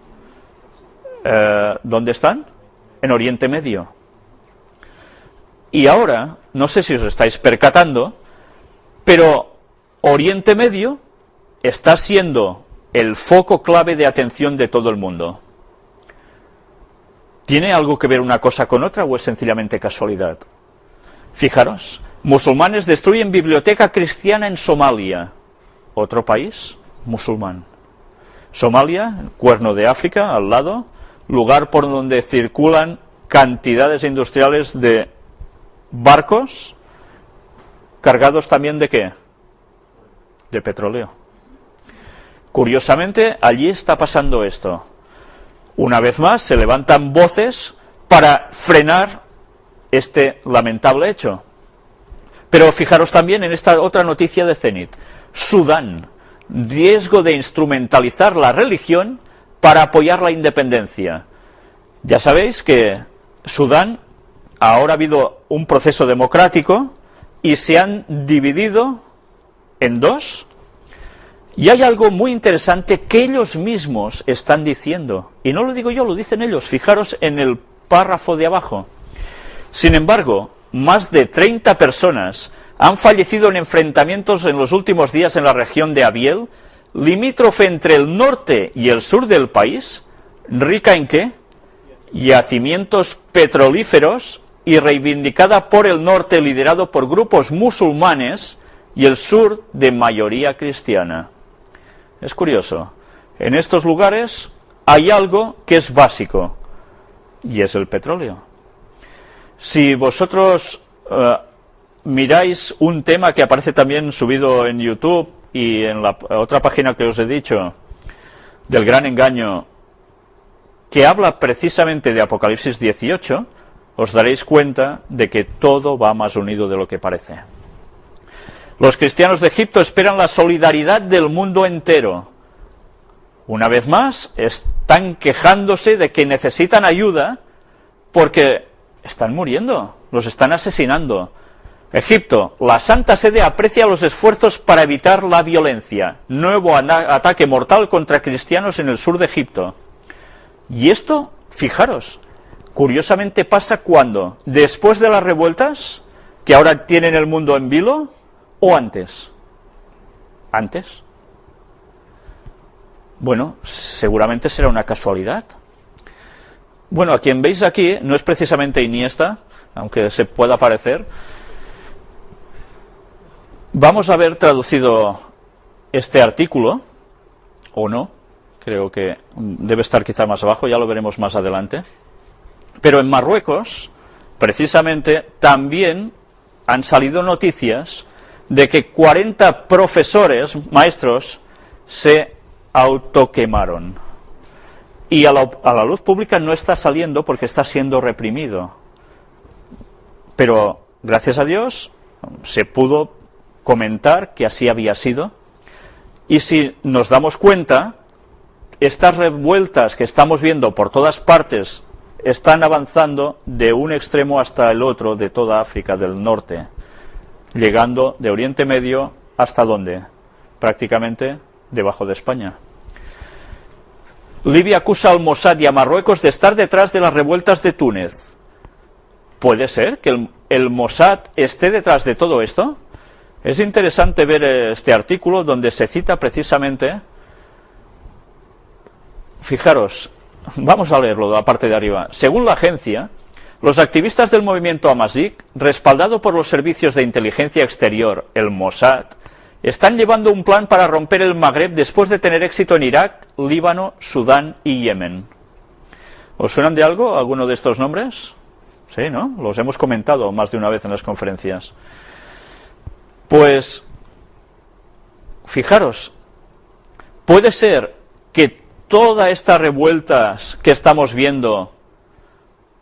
¿Dónde están? En Oriente Medio. Y ahora, no sé si os estáis percatando, pero Oriente Medio está siendo el foco clave de atención de todo el mundo. ¿Tiene algo que ver una cosa con otra o es sencillamente casualidad? Fijaros, musulmanes destruyen biblioteca cristiana en Somalia, otro país musulmán. Somalia, el Cuerno de África, al lado, lugar por donde circulan cantidades industriales de barcos cargados también ¿de qué? De petróleo. Curiosamente, allí está pasando esto. Una vez más, se levantan voces para frenar este lamentable hecho. Pero fijaros también en esta otra noticia de Zenit. Sudán, riesgo de instrumentalizar la religión para apoyar la independencia. Ya sabéis que Sudán ahora ha habido un proceso democrático y se han dividido en dos. Y hay algo muy interesante que ellos mismos están diciendo. Y no lo digo yo, lo dicen ellos. Fijaros en el párrafo de abajo. Sin embargo, más de 30 personas han fallecido en enfrentamientos en los últimos días en la región de Abiel, limítrofe entre el norte y el sur del país, rica en ¿qué? Yacimientos petrolíferos y reivindicada por el norte liderado por grupos musulmanes y el sur de mayoría cristiana. Es curioso, en estos lugares hay algo que es básico y es el petróleo. Si vosotros miráis un tema que aparece también subido en YouTube y en la otra página que os he dicho, del gran engaño, que habla precisamente de Apocalipsis 18, os daréis cuenta de que todo va más unido de lo que parece. Los cristianos de Egipto esperan la solidaridad del mundo entero. Una vez más, están quejándose de que necesitan ayuda porque están muriendo, los están asesinando. Egipto, la Santa Sede aprecia los esfuerzos para evitar la violencia. Nuevo ataque mortal contra cristianos en el sur de Egipto. Y esto, fijaros, curiosamente pasa cuando, después de las revueltas, que ahora tienen el mundo en vilo, o antes. ¿Antes? Bueno, seguramente será una casualidad. Bueno, a quien veis aquí no es precisamente Iniesta, aunque se pueda parecer. Vamos a haber traducido este artículo, o no, creo que debe estar quizá más abajo, ya lo veremos más adelante. Pero en Marruecos, precisamente, también han salido noticias de que 40 profesores, maestros, se autoquemaron. Y a la luz pública no está saliendo porque está siendo reprimido. Pero, gracias a Dios, se pudo comentar que así había sido. Y si nos damos cuenta, estas revueltas que estamos viendo por todas partes están avanzando de un extremo hasta el otro de toda África del Norte, llegando de Oriente Medio hasta ¿dónde? Prácticamente debajo de España. Libia acusa al Mossad y a Marruecos de estar detrás de las revueltas de Túnez. ¿Puede ser que el Mossad esté detrás de todo esto? Es interesante ver este artículo donde se cita precisamente, fijaros, vamos a leerlo, la parte de arriba. Según la agencia, los activistas del movimiento Amazigh, respaldado por los servicios de inteligencia exterior, el Mossad, están llevando un plan para romper el Magreb después de tener éxito en Irak, Líbano, Sudán y Yemen. ¿Os suenan de algo alguno de estos nombres? Sí, ¿no? Los hemos comentado más de una vez en las conferencias. Pues, fijaros, puede ser que todas estas revueltas que estamos viendo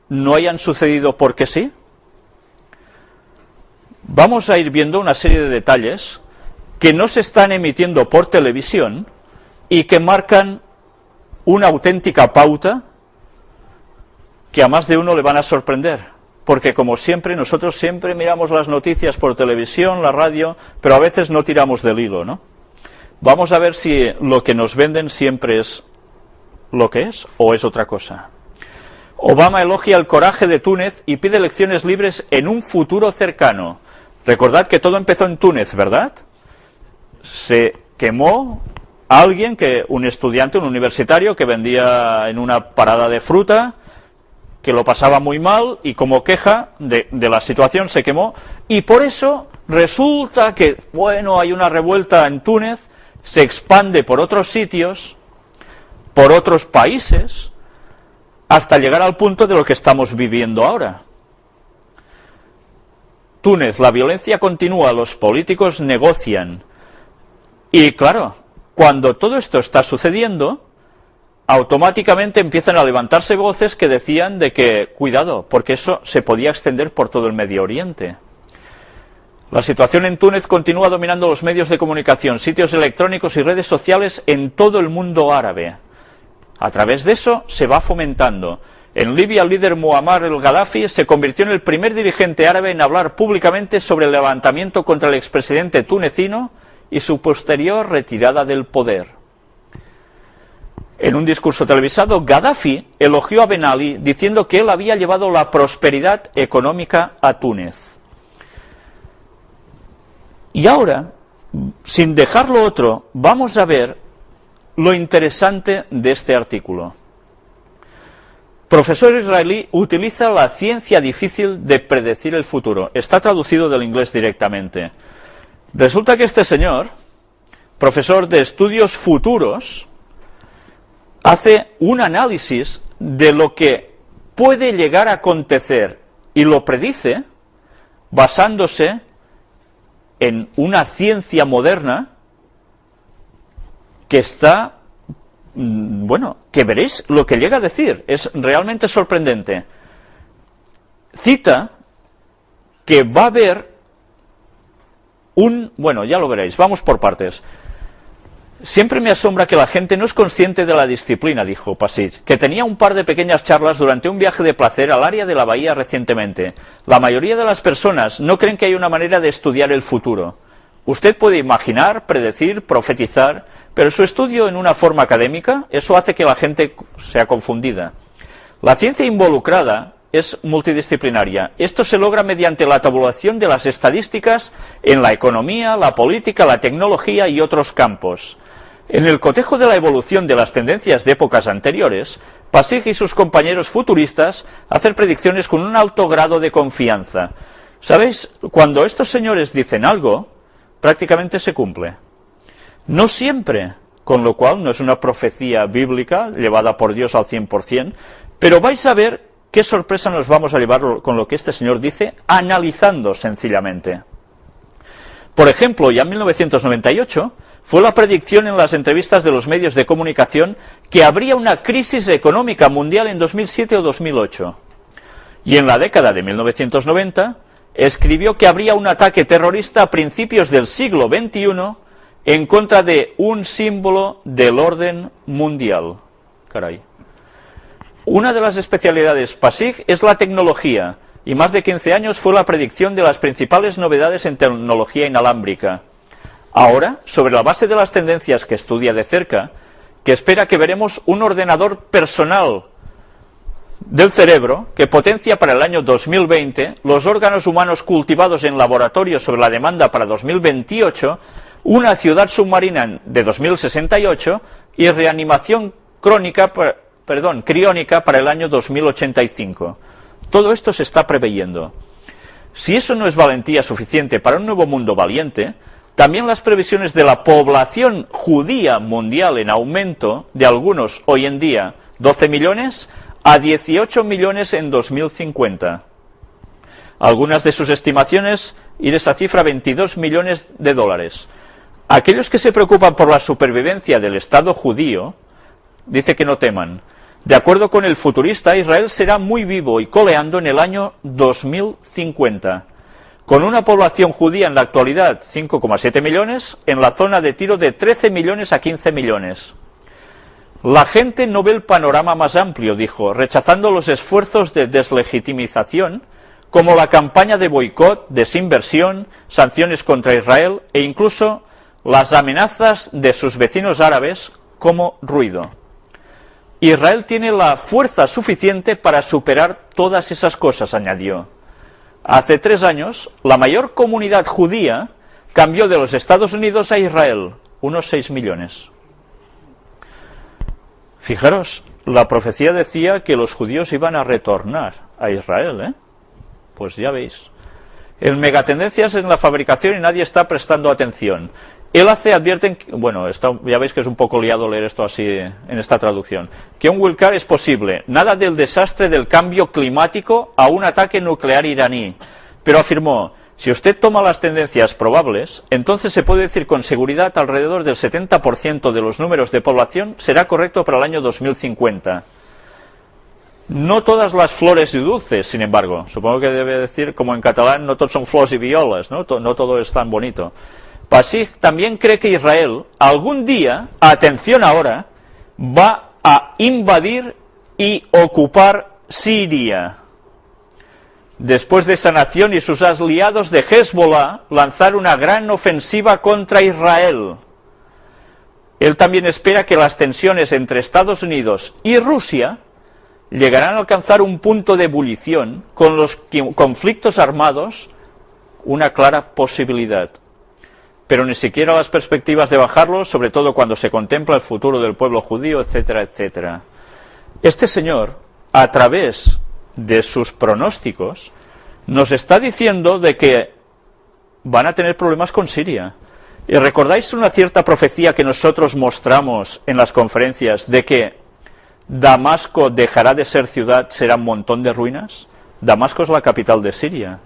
no hayan sucedido porque sí. Vamos a ir viendo una serie de detalles que no se están emitiendo por televisión y que marcan una auténtica pauta que a más de uno le van a sorprender, porque como siempre, nosotros siempre miramos las noticias por televisión, la radio, pero a veces no tiramos del hilo, ¿no? Vamos a ver si lo que nos venden siempre es lo que es o es otra cosa. Obama elogia el coraje de Túnez y pide elecciones libres en un futuro cercano. Recordad que todo empezó en Túnez, ¿verdad? Se quemó a alguien, un estudiante, un universitario que vendía en una parada de fruta, que lo pasaba muy mal y como queja de la situación se quemó, y por eso resulta que, bueno, hay una revuelta en Túnez, se expande por otros sitios, por otros países, hasta llegar al punto de lo que estamos viviendo ahora. Túnez, la violencia continúa, los políticos negocian. Y claro, cuando todo esto está sucediendo, automáticamente empiezan a levantarse voces que decían de que, cuidado, porque eso se podía extender por todo el Medio Oriente. La situación en Túnez continúa dominando los medios de comunicación, sitios electrónicos y redes sociales en todo el mundo árabe. A través de eso se va fomentando. En Libia, el líder Muammar el-Gaddafi se convirtió en el primer dirigente árabe en hablar públicamente sobre el levantamiento contra el expresidente tunecino y su posterior retirada del poder. En un discurso televisado, Gaddafi elogió a Ben Ali diciendo que él había llevado la prosperidad económica a Túnez. Y ahora, sin dejar lo otro, vamos a ver lo interesante de este artículo. Profesor israelí utiliza la ciencia difícil de predecir el futuro. Está traducido del inglés directamente. Resulta que este señor, profesor de estudios futuros, hace un análisis de lo que puede llegar a acontecer y lo predice basándose en una ciencia moderna que está, bueno, que veréis lo que llega a decir, es realmente sorprendente. Cita que va a haber bueno, ya lo veréis, vamos por partes. Siempre me asombra que la gente no es consciente de la disciplina, dijo Pasich, que tenía un par de pequeñas charlas durante un viaje de placer al área de la bahía recientemente. La mayoría de las personas no creen que hay una manera de estudiar el futuro. Usted puede imaginar, predecir, profetizar, pero su estudio en una forma académica, eso hace que la gente sea confundida. La ciencia involucrada es multidisciplinaria. Esto se logra mediante la tabulación de las estadísticas en la economía, la política, la tecnología y otros campos. En el cotejo de la evolución de las tendencias de épocas anteriores, Pasich y sus compañeros futuristas hacen predicciones con un alto grado de confianza. ¿Sabéis? Cuando estos señores dicen algo, prácticamente se cumple. No siempre, con lo cual no es una profecía bíblica llevada por Dios al 100%, pero vais a ver qué sorpresa nos vamos a llevar con lo que este señor dice, analizando sencillamente. Por ejemplo, ya en 1998 fue la predicción en las entrevistas de los medios de comunicación que habría una crisis económica mundial en 2007 o 2008. Y en la década de 1990 escribió que habría un ataque terrorista a principios del siglo XXI en contra de un símbolo del orden mundial. Caray. Una de las especialidades Pasich es la tecnología, y más de 15 años fue la predicción de las principales novedades en tecnología inalámbrica. Ahora, sobre la base de las tendencias que estudia de cerca, que espera que veremos un ordenador personal del cerebro que potencia para el año 2020 los órganos humanos cultivados en laboratorio sobre la demanda para 2028, una ciudad submarina de 2068 y reanimación criónica para el año 2085. Todo esto se está preveyendo. Si eso no es valentía suficiente para un nuevo mundo valiente, también las previsiones de la población judía mundial en aumento de algunos hoy en día 12 millones a 18 millones en 2050. Algunas de sus estimaciones ir esa cifra 22 millones de dólares. Aquellos que se preocupan por la supervivencia del Estado judío, dice que no teman. De acuerdo con el futurista, Israel será muy vivo y coleando en el año 2050, con una población judía en la actualidad 5,7 millones, en la zona de tiro de 13 millones a 15 millones. La gente no ve el panorama más amplio, dijo, rechazando los esfuerzos de deslegitimización, como la campaña de boicot, desinversión, sanciones contra Israel e incluso las amenazas de sus vecinos árabes como ruido. Israel tiene la fuerza suficiente para superar todas esas cosas, añadió. Hace 3 años, la mayor comunidad judía cambió de los Estados Unidos a Israel, unos 6 millones. Fijaros, la profecía decía que los judíos iban a retornar a Israel, ¿eh? Pues ya veis. El megatendencias en la fabricación y nadie está prestando atención. El AC advierten, bueno, ya veis que es un poco liado leer esto así en esta traducción, que un Wilcar es posible, nada del desastre del cambio climático a un ataque nuclear iraní, pero afirmó, si usted toma las tendencias probables, entonces se puede decir con seguridad alrededor del 70% de los números de población será correcto para el año 2050. No todas las flores y dulces, sin embargo, supongo que debe decir, como en catalán, no todos son flors y violas, no todo es tan bonito. Pasig también cree que Israel algún día, atención ahora, va a invadir y ocupar Siria. Después de esa nación y sus aliados de Hezbollah lanzar una gran ofensiva contra Israel. Él también espera que las tensiones entre Estados Unidos y Rusia llegarán a alcanzar un punto de ebullición, con los conflictos armados una clara posibilidad. Pero ni siquiera las perspectivas de bajarlos, sobre todo cuando se contempla el futuro del pueblo judío, etcétera, etcétera. Este señor, a través de sus pronósticos, nos está diciendo de que van a tener problemas con Siria. ¿Y recordáis una cierta profecía que nosotros mostramos en las conferencias de que Damasco dejará de ser ciudad, será un montón de ruinas? Damasco es la capital de Siria.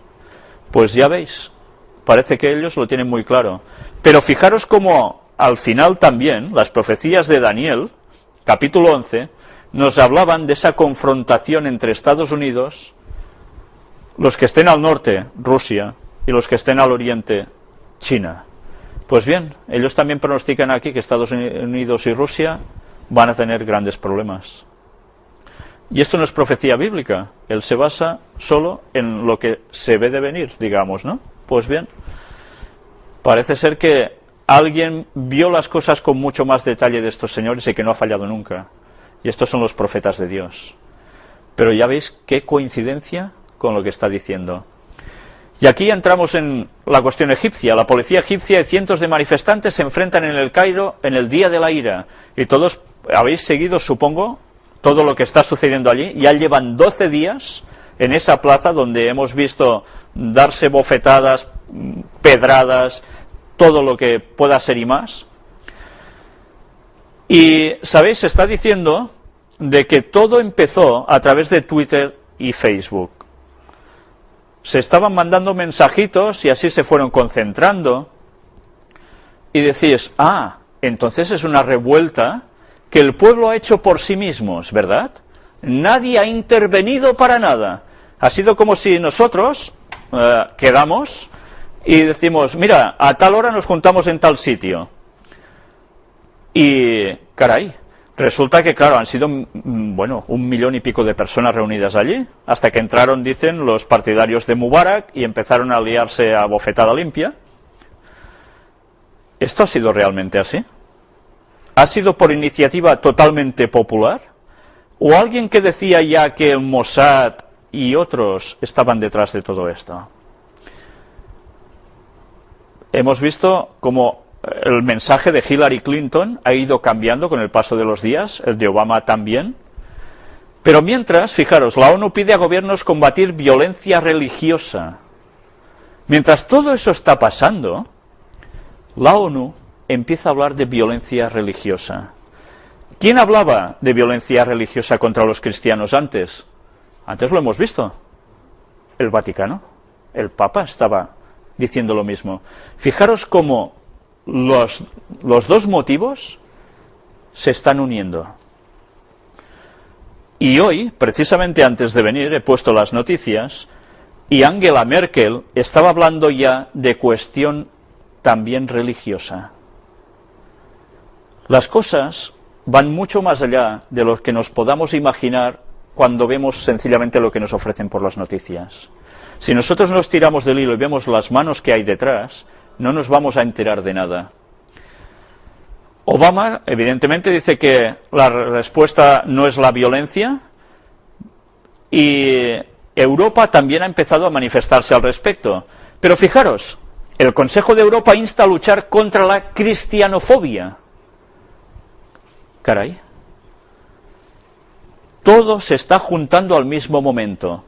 Pues ya veis, parece que ellos lo tienen muy claro. Pero fijaros cómo al final también las profecías de Daniel, capítulo 11, nos hablaban de esa confrontación entre Estados Unidos, los que estén al norte, Rusia, y los que estén al oriente, China. Pues bien, ellos también pronostican aquí que Estados Unidos y Rusia van a tener grandes problemas. Y esto no es profecía bíblica, él se basa solo en lo que se ve de venir, digamos, ¿no? Pues bien, parece ser que alguien vio las cosas con mucho más detalle de estos señores y que no ha fallado nunca. Y estos son los profetas de Dios. Pero ya veis qué coincidencia con lo que está diciendo. Y aquí entramos en la cuestión egipcia. La policía egipcia y cientos de manifestantes se enfrentan en el Cairo en el día de la ira. Y todos habéis seguido, supongo, todo lo que está sucediendo allí. Ya llevan 12 días en esa plaza donde hemos visto darse bofetadas, pedradas, todo lo que pueda ser y más. Y, ¿sabéis? Se está diciendo de que todo empezó a través de Twitter y Facebook. Se estaban mandando mensajitos y así se fueron concentrando. Y decís, entonces es una revuelta que el pueblo ha hecho por sí mismos, ¿verdad? Nadie ha intervenido para nada. Ha sido como si nosotros quedamos y decimos, mira, a tal hora nos juntamos en tal sitio. Y, caray, resulta que, claro, han sido, 1 millón y pico de personas reunidas allí, hasta que entraron, dicen, los partidarios de Mubarak y empezaron a liarse a bofetada limpia. ¿Esto ha sido realmente así? ¿Ha sido por iniciativa totalmente popular? ¿O alguien que decía ya que el Mossad y otros estaban detrás de todo esto? Hemos visto cómo el mensaje de Hillary Clinton ha ido cambiando con el paso de los días, el de Obama también. Pero mientras, fijaros, la ONU pide a gobiernos combatir violencia religiosa. Mientras todo eso está pasando, la ONU empieza a hablar de violencia religiosa. ¿Quién hablaba de violencia religiosa contra los cristianos antes? Antes lo hemos visto. El Vaticano. El Papa estaba diciendo lo mismo. Fijaros cómo los dos motivos se están uniendo. Y hoy, precisamente antes de venir, he puesto las noticias y Angela Merkel estaba hablando ya de cuestión también religiosa. Las cosas van mucho más allá de lo que nos podamos imaginar cuando vemos sencillamente lo que nos ofrecen por las noticias. Si nosotros nos tiramos del hilo y vemos las manos que hay detrás, no nos vamos a enterar de nada. Obama, evidentemente, dice que la respuesta no es la violencia y Europa también ha empezado a manifestarse al respecto. Pero fijaros, el Consejo de Europa insta a luchar contra la cristianofobia. Caray. Todo se está juntando al mismo momento.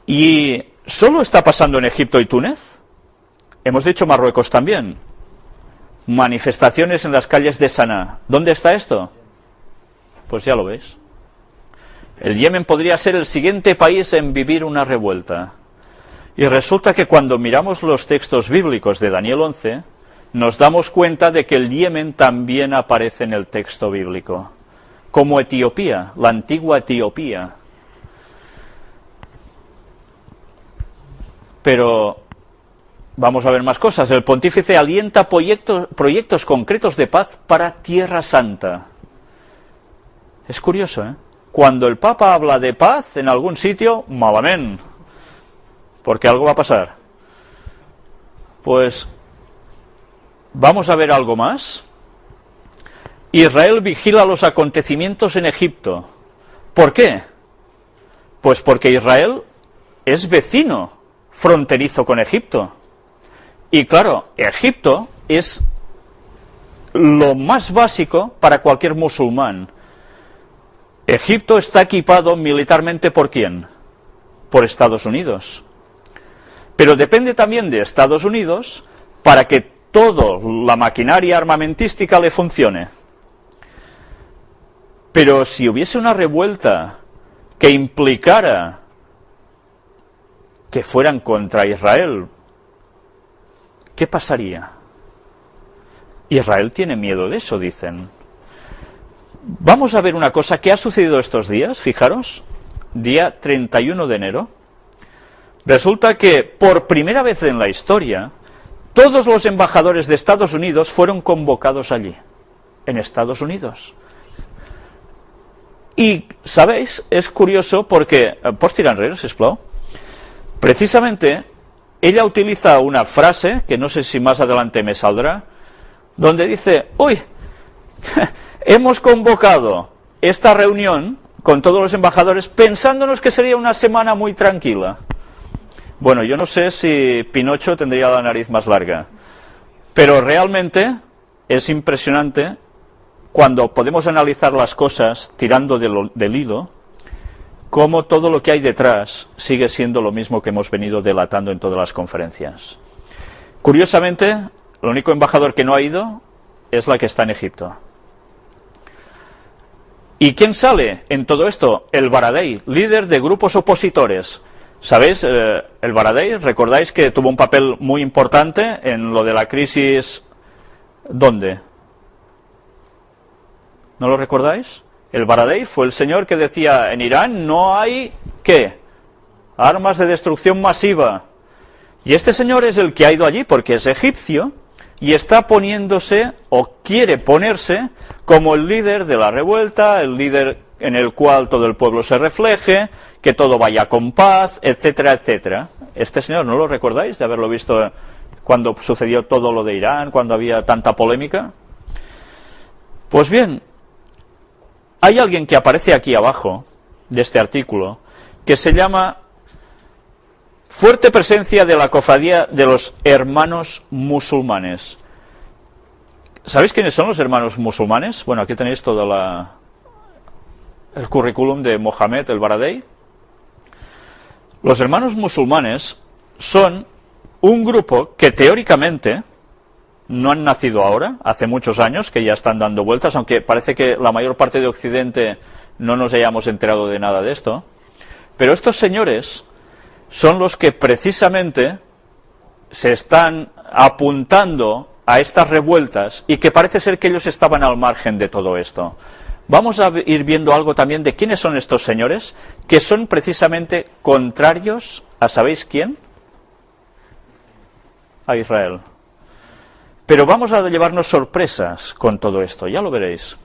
¿Y solo está pasando en Egipto y Túnez? Hemos dicho Marruecos también. Manifestaciones en las calles de Saná. ¿Dónde está esto? Pues ya lo veis. El Yemen podría ser el siguiente país en vivir una revuelta. Y resulta que cuando miramos los textos bíblicos de Daniel 11, nos damos cuenta de que el Yemen también aparece en el texto bíblico, como Etiopía, la antigua Etiopía. Pero vamos a ver más cosas. El pontífice alienta proyectos concretos de paz para Tierra Santa. Es curioso, ¿eh? Cuando el Papa habla de paz en algún sitio, malament, porque algo va a pasar. Pues vamos a ver algo más. Israel vigila los acontecimientos en Egipto. ¿Por qué? Pues porque Israel es vecino fronterizo con Egipto. Y claro, Egipto es lo más básico para cualquier musulmán. Egipto está equipado militarmente ¿por quién? Por Estados Unidos. Pero depende también de Estados Unidos para que toda la maquinaria armamentística le funcione. Pero si hubiese una revuelta que implicara que fueran contra Israel, ¿qué pasaría? Israel tiene miedo de eso, dicen. Vamos a ver una cosa que ha sucedido estos días, fijaros, día 31 de enero. Resulta que por primera vez en la historia, todos los embajadores de Estados Unidos fueron convocados allí, en Estados Unidos. Y, ¿sabéis? Es curioso porque... ¿Pots tirar enrere, sisplau? Precisamente, ella utiliza una frase, que no sé si más adelante me saldrá, donde dice, uy, hemos convocado esta reunión con todos los embajadores pensándonos que sería una semana muy tranquila. Bueno, yo no sé si Pinocho tendría la nariz más larga, pero realmente es impresionante cuando podemos analizar las cosas tirando del hilo, cómo todo lo que hay detrás sigue siendo lo mismo que hemos venido delatando en todas las conferencias. Curiosamente, el único embajador que no ha ido es la que está en Egipto. ¿Y quién sale en todo esto? El Baradei, líder de grupos opositores. ¿Sabéis? El Baradei, recordáis que tuvo un papel muy importante en lo de la crisis... ¿Dónde? ¿No lo recordáis? El Baradei fue el señor que decía, en Irán no hay, ¿qué? Armas de destrucción masiva. Y este señor es el que ha ido allí porque es egipcio y está poniéndose, o quiere ponerse, como el líder de la revuelta, el líder en el cual todo el pueblo se refleje, que todo vaya con paz, etcétera, etcétera. Este señor, ¿no lo recordáis de haberlo visto cuando sucedió todo lo de Irán, cuando había tanta polémica. Pues bien, hay alguien que aparece aquí abajo de este artículo que se llama Fuerte presencia de la cofradía de los hermanos musulmanes. ¿Sabéis quiénes son los hermanos musulmanes? Bueno, aquí tenéis todo el currículum de Mohamed el Baradei. Los hermanos musulmanes son un grupo que teóricamente no han nacido ahora, hace muchos años que ya están dando vueltas, aunque parece que la mayor parte de Occidente no nos hayamos enterado de nada de esto. Pero estos señores son los que precisamente se están apuntando a estas revueltas y que parece ser que ellos estaban al margen de todo esto. Vamos a ir viendo algo también de quiénes son estos señores, que son precisamente contrarios a, ¿sabéis quién? A Israel. Pero vamos a llevarnos sorpresas con todo esto, ya lo veréis.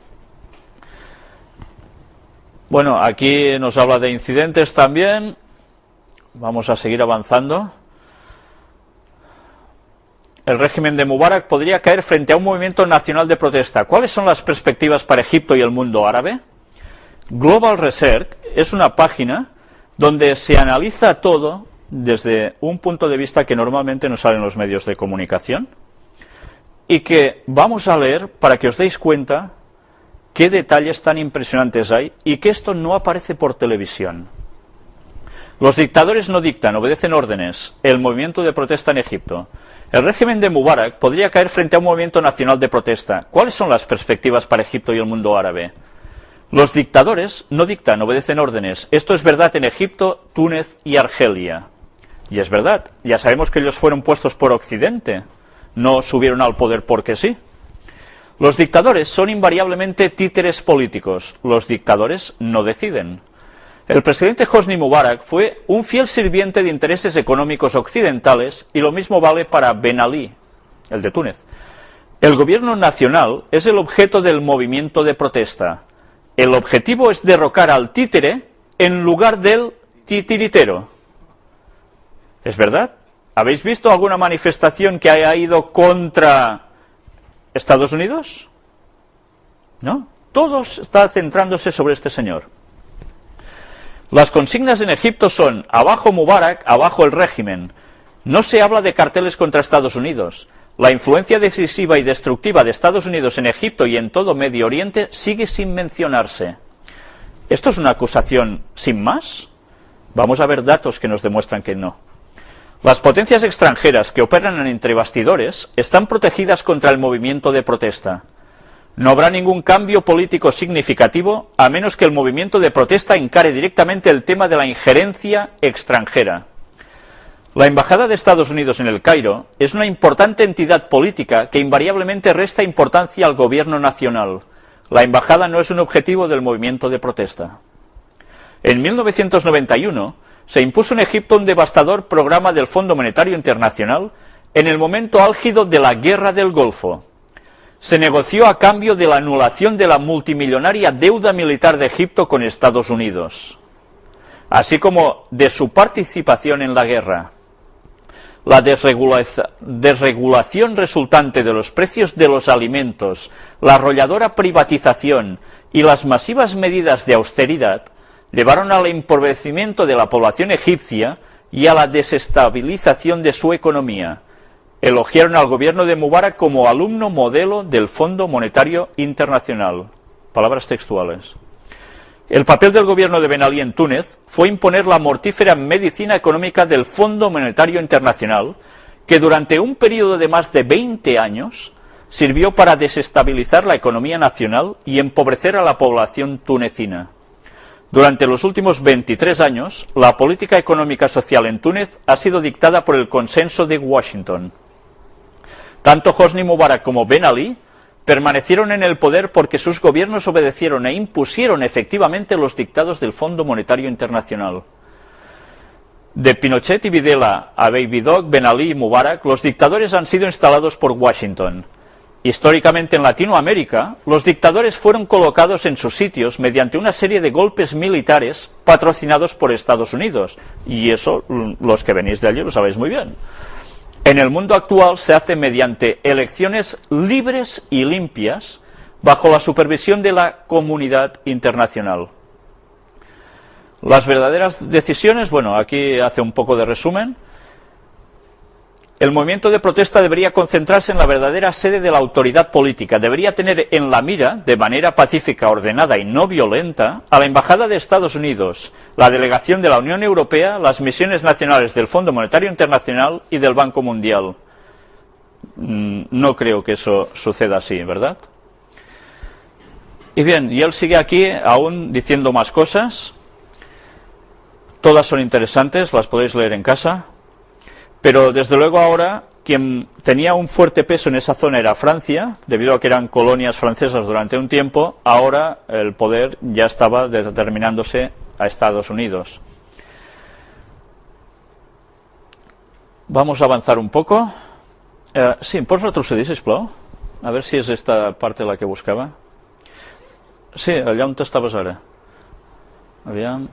Bueno, aquí nos habla de incidentes también. Vamos a seguir avanzando. El régimen de Mubarak podría caer frente a un movimiento nacional de protesta. ¿Cuáles son las perspectivas para Egipto y el mundo árabe? Global Research es una página donde se analiza todo desde un punto de vista que normalmente no sale en los medios de comunicación y que vamos a leer para que os deis cuenta qué detalles tan impresionantes hay y que esto no aparece por televisión. Los dictadores no dictan, obedecen órdenes. El movimiento de protesta en Egipto. El régimen de Mubarak podría caer frente a un movimiento nacional de protesta. ¿Cuáles son las perspectivas para Egipto y el mundo árabe? Los dictadores no dictan, obedecen órdenes. Esto es verdad en Egipto, Túnez y Argelia. Y es verdad, ya sabemos que ellos fueron puestos por Occidente. No subieron al poder porque sí. Los dictadores son invariablemente títeres políticos. Los dictadores no deciden. El presidente Hosni Mubarak fue un fiel sirviente de intereses económicos occidentales y lo mismo vale para Ben Ali, el de Túnez. El gobierno nacional es el objeto del movimiento de protesta. El objetivo es derrocar al títere en lugar del titiritero. ¿Es verdad? ¿Habéis visto alguna manifestación que haya ido contra Estados Unidos? ¿No? Todo está centrándose sobre este señor. Las consignas en Egipto son abajo Mubarak, abajo el régimen. No se habla de carteles contra Estados Unidos. La influencia decisiva y destructiva de Estados Unidos en Egipto y en todo Medio Oriente sigue sin mencionarse. ¿Esto es una acusación sin más? Vamos a ver datos que nos demuestran que no. Las potencias extranjeras que operan entre bastidores están protegidas contra el movimiento de protesta. No habrá ningún cambio político significativo a menos que el movimiento de protesta encare directamente el tema de la injerencia extranjera. La Embajada de Estados Unidos en El Cairo es una importante entidad política que invariablemente resta importancia al gobierno nacional. La Embajada no es un objetivo del movimiento de protesta. En 1991 se impuso en Egipto un devastador programa del Fondo Monetario Internacional en el momento álgido de la Guerra del Golfo. Se negoció a cambio de la anulación de la multimillonaria deuda militar de Egipto con Estados Unidos, así como de su participación en la guerra. La desregulación resultante de los precios de los alimentos, la arrolladora privatización y las masivas medidas de austeridad llevaron al empobrecimiento de la población egipcia y a la desestabilización de su economía. Elogiaron al gobierno de Mubarak como alumno modelo del Fondo Monetario Internacional. Palabras textuales. El papel del gobierno de Ben Ali en Túnez fue imponer la mortífera medicina económica del Fondo Monetario Internacional, que durante un periodo de más de 20 años sirvió para desestabilizar la economía nacional y empobrecer a la población tunecina. Durante los últimos 23 años, la política económica social en Túnez ha sido dictada por el consenso de Washington. Tanto Hosni Mubarak como Ben Ali permanecieron en el poder porque sus gobiernos obedecieron e impusieron efectivamente los dictados del Fondo Monetario Internacional. De Pinochet y Videla a Baby Doc, Ben Ali y Mubarak, los dictadores han sido instalados por Washington. Históricamente en Latinoamérica, los dictadores fueron colocados en sus sitios mediante una serie de golpes militares patrocinados por Estados Unidos. Y eso, los que venís de allí lo sabéis muy bien. En el mundo actual se hace mediante elecciones libres y limpias bajo la supervisión de la comunidad internacional. Las verdaderas decisiones, bueno, aquí hace un poco de resumen. El movimiento de protesta debería concentrarse en la verdadera sede de la autoridad política. Debería tener en la mira, de manera pacífica, ordenada y no violenta, a la Embajada de Estados Unidos, la delegación de la Unión Europea, las misiones nacionales del Fondo Monetario Internacional y del Banco Mundial. No creo que eso suceda así, ¿verdad? Y bien, y él sigue aquí aún diciendo más cosas. Todas son interesantes, las podéis leer en casa. Pero desde luego ahora quien tenía un fuerte peso en esa zona era Francia, debido a que eran colonias francesas durante un tiempo. Ahora el poder ya estaba determinándose a Estados Unidos. Vamos a avanzar un poco. Sí, pots retrocedir, sisplau? A ver si és esta parte la que buscava. Sí, allà on estaves ara. Aviam.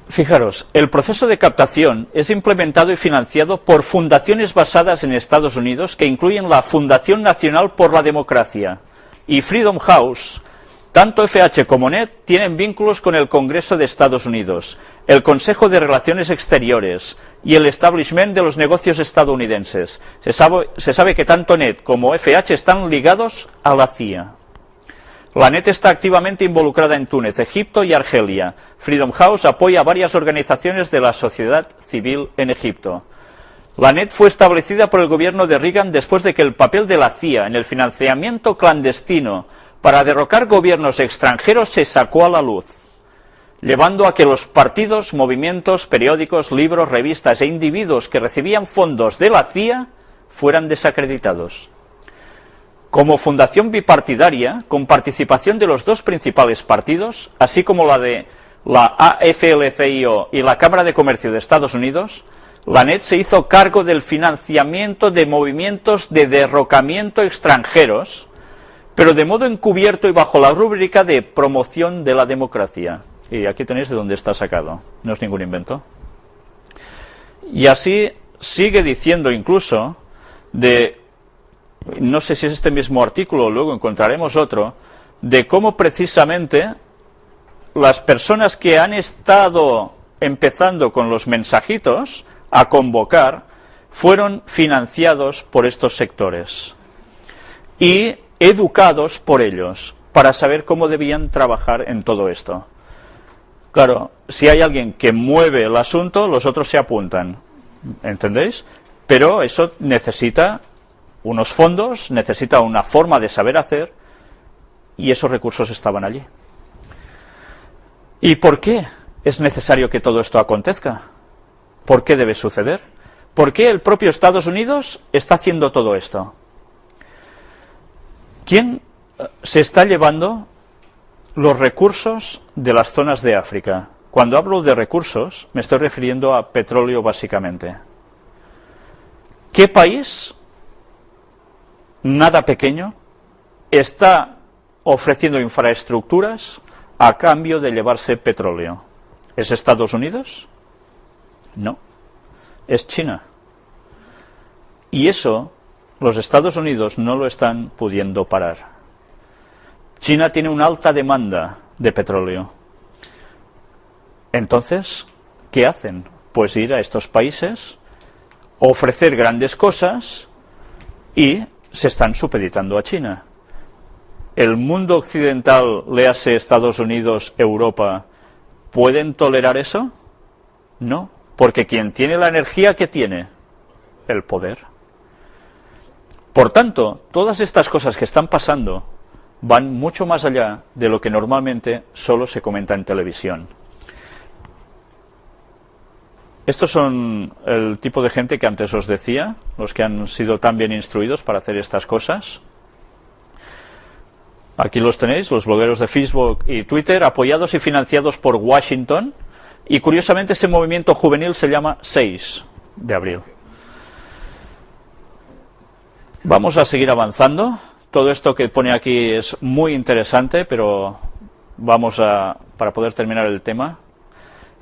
Fijaros, el proceso de captación es implementado y financiado por fundaciones basadas en Estados Unidos que incluyen la Fundación Nacional por la Democracia y Freedom House. Tanto FH como NET tienen vínculos con el Congreso de Estados Unidos, el Consejo de Relaciones Exteriores y el establishment de los negocios estadounidenses. Se sabe que tanto NET como FH están ligados a la CIA. La NET está activamente involucrada en Túnez, Egipto y Argelia. Freedom House apoya a varias organizaciones de la sociedad civil en Egipto. La NET fue establecida por el gobierno de Reagan después de que el papel de la CIA en el financiamiento clandestino para derrocar gobiernos extranjeros se sacó a la luz, llevando a que los partidos, movimientos, periódicos, libros, revistas e individuos que recibían fondos de la CIA fueran desacreditados. Como fundación bipartidaria, con participación de los dos principales partidos, así como la de la AFL-CIO y la Cámara de Comercio de Estados Unidos, la NET se hizo cargo del financiamiento de movimientos de derrocamiento extranjeros, pero de modo encubierto y bajo la rúbrica de promoción de la democracia. Y aquí tenéis de dónde está sacado, no es ningún invento. Y así sigue diciendo incluso de... No sé si es este mismo artículo, luego encontraremos otro, de cómo precisamente las personas que han estado empezando con los mensajitos a convocar fueron financiados por estos sectores y educados por ellos para saber cómo debían trabajar en todo esto. Claro, si hay alguien que mueve el asunto, los otros se apuntan, ¿entendéis? Pero eso necesita unos fondos, necesita una forma de saber hacer, y esos recursos estaban allí. ¿Y por qué es necesario que todo esto acontezca? ¿Por qué debe suceder? ¿Por qué el propio Estados Unidos está haciendo todo esto? ¿Quién se está llevando los recursos de las zonas de África? Cuando hablo de recursos, me estoy refiriendo a petróleo básicamente. ¿Qué país, nada pequeño, está ofreciendo infraestructuras a cambio de llevarse petróleo? ¿Es Estados Unidos? No, es China. Y eso los Estados Unidos no lo están pudiendo parar. China tiene una alta demanda de petróleo. Entonces, ¿qué hacen? Pues ir a estos países, ofrecer grandes cosas y se están supeditando a China. ¿El mundo occidental, léase Estados Unidos, Europa, pueden tolerar eso? No, porque quien tiene la energía, ¿qué tiene? El poder. Por tanto, todas estas cosas que están pasando van mucho más allá de lo que normalmente solo se comenta en televisión. Estos son el tipo de gente que antes os decía, los que han sido tan bien instruidos para hacer estas cosas. Aquí los tenéis, los blogueros de Facebook y Twitter, apoyados y financiados por Washington, y curiosamente ese movimiento juvenil se llama 6 de abril. Vamos a seguir avanzando. Todo esto que pone aquí es muy interesante, pero vamos a, para poder terminar el tema.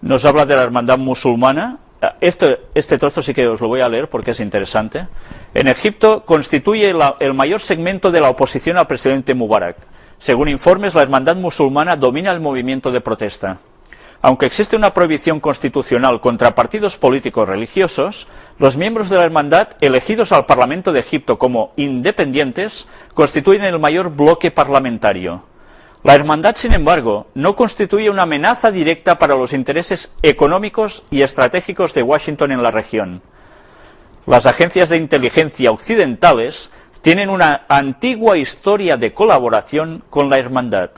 nos habla de la hermandad musulmana. Este trozo sí que os lo voy a leer porque es interesante. En Egipto constituye el mayor segmento de la oposición al presidente Mubarak. Según informes, la hermandad musulmana domina el movimiento de protesta. Aunque existe una prohibición constitucional contra partidos políticos religiosos, los miembros de la hermandad, elegidos al Parlamento de Egipto como independientes, constituyen el mayor bloque parlamentario. La hermandad, sin embargo, no constituye una amenaza directa para los intereses económicos y estratégicos de Washington en la región. Las agencias de inteligencia occidentales tienen una antigua historia de colaboración con la hermandad.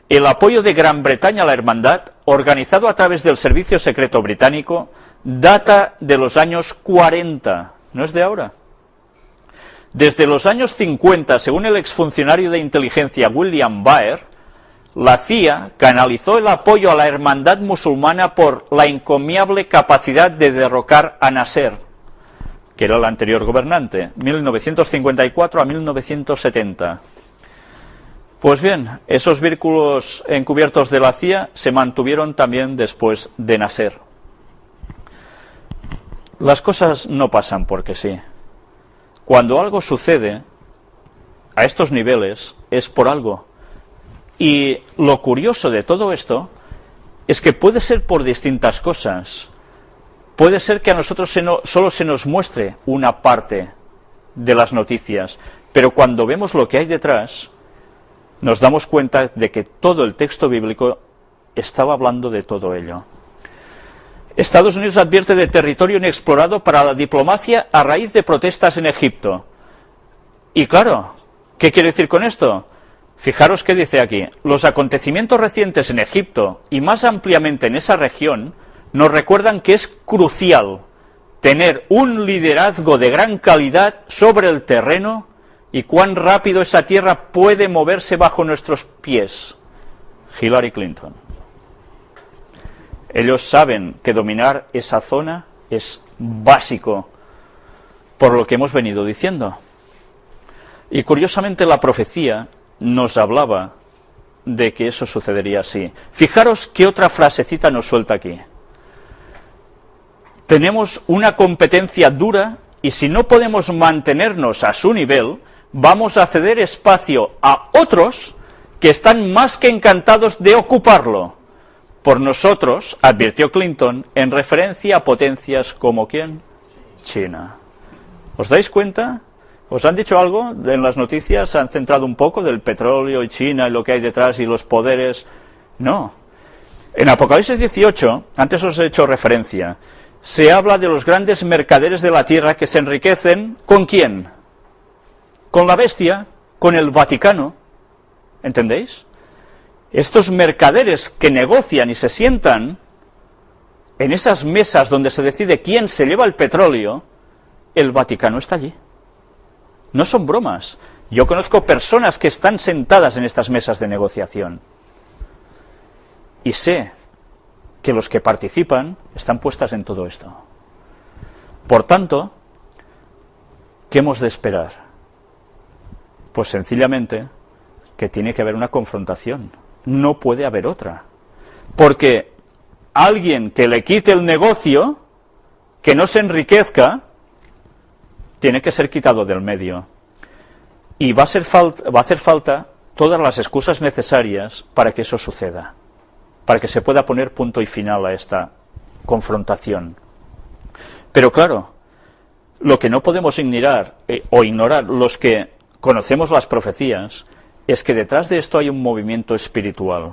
El apoyo de Gran Bretaña a la hermandad, organizado a través del Servicio Secreto Británico, data de los años 40, no es de ahora. Desde los años 50, según el exfuncionario de inteligencia William Baer, la CIA canalizó el apoyo a la hermandad musulmana por la encomiable capacidad de derrocar a Nasser, que era el anterior gobernante, 1954 a 1970. Pues bien, esos vínculos encubiertos de la CIA se mantuvieron también después de Nasser. Las cosas no pasan porque sí. Cuando algo sucede a estos niveles es por algo. Y lo curioso de todo esto es que puede ser por distintas cosas. Puede ser que a nosotros solo se nos muestre una parte de las noticias, pero cuando vemos lo que hay detrás, nos damos cuenta de que todo el texto bíblico estaba hablando de todo ello. Estados Unidos advierte de territorio inexplorado para la diplomacia a raíz de protestas en Egipto. Y claro, ¿qué quiere decir con esto? Fijaros qué dice aquí. Los acontecimientos recientes en Egipto y más ampliamente en esa región nos recuerdan que es crucial tener un liderazgo de gran calidad sobre el terreno y cuán rápido esa tierra puede moverse bajo nuestros pies. Hillary Clinton. Ellos saben que dominar esa zona es básico, por lo que hemos venido diciendo. Y curiosamente la profecía nos hablaba de que eso sucedería así. Fijaros qué otra frasecita nos suelta aquí. Tenemos una competencia dura y si no podemos mantenernos a su nivel, vamos a ceder espacio a otros que están más que encantados de ocuparlo. Por nosotros, advirtió Clinton, en referencia a potencias como ¿quién? China. ¿Os dais cuenta? ¿Os han dicho algo en las noticias? ¿Se han centrado un poco del petróleo y China y lo que hay detrás y los poderes? No. En Apocalipsis 18, antes os he hecho referencia, se habla de los grandes mercaderes de la tierra que se enriquecen, ¿con quién? Con la bestia, con el Vaticano. ¿Entendéis? Estos mercaderes que negocian y se sientan en esas mesas donde se decide quién se lleva el petróleo, el Vaticano está allí. No son bromas. Yo conozco personas que están sentadas en estas mesas de negociación. Y sé que los que participan están puestas en todo esto. Por tanto, ¿qué hemos de esperar? Pues sencillamente que tiene que haber una confrontación. No puede haber otra. Porque alguien que le quite el negocio, que no se enriquezca, tiene que ser quitado del medio. Y va a hacer falta todas las excusas necesarias para que eso suceda. Para que se pueda poner punto y final a esta confrontación. Pero claro, lo que no podemos ignorar los que conocemos las profecías, es que detrás de esto hay un movimiento espiritual.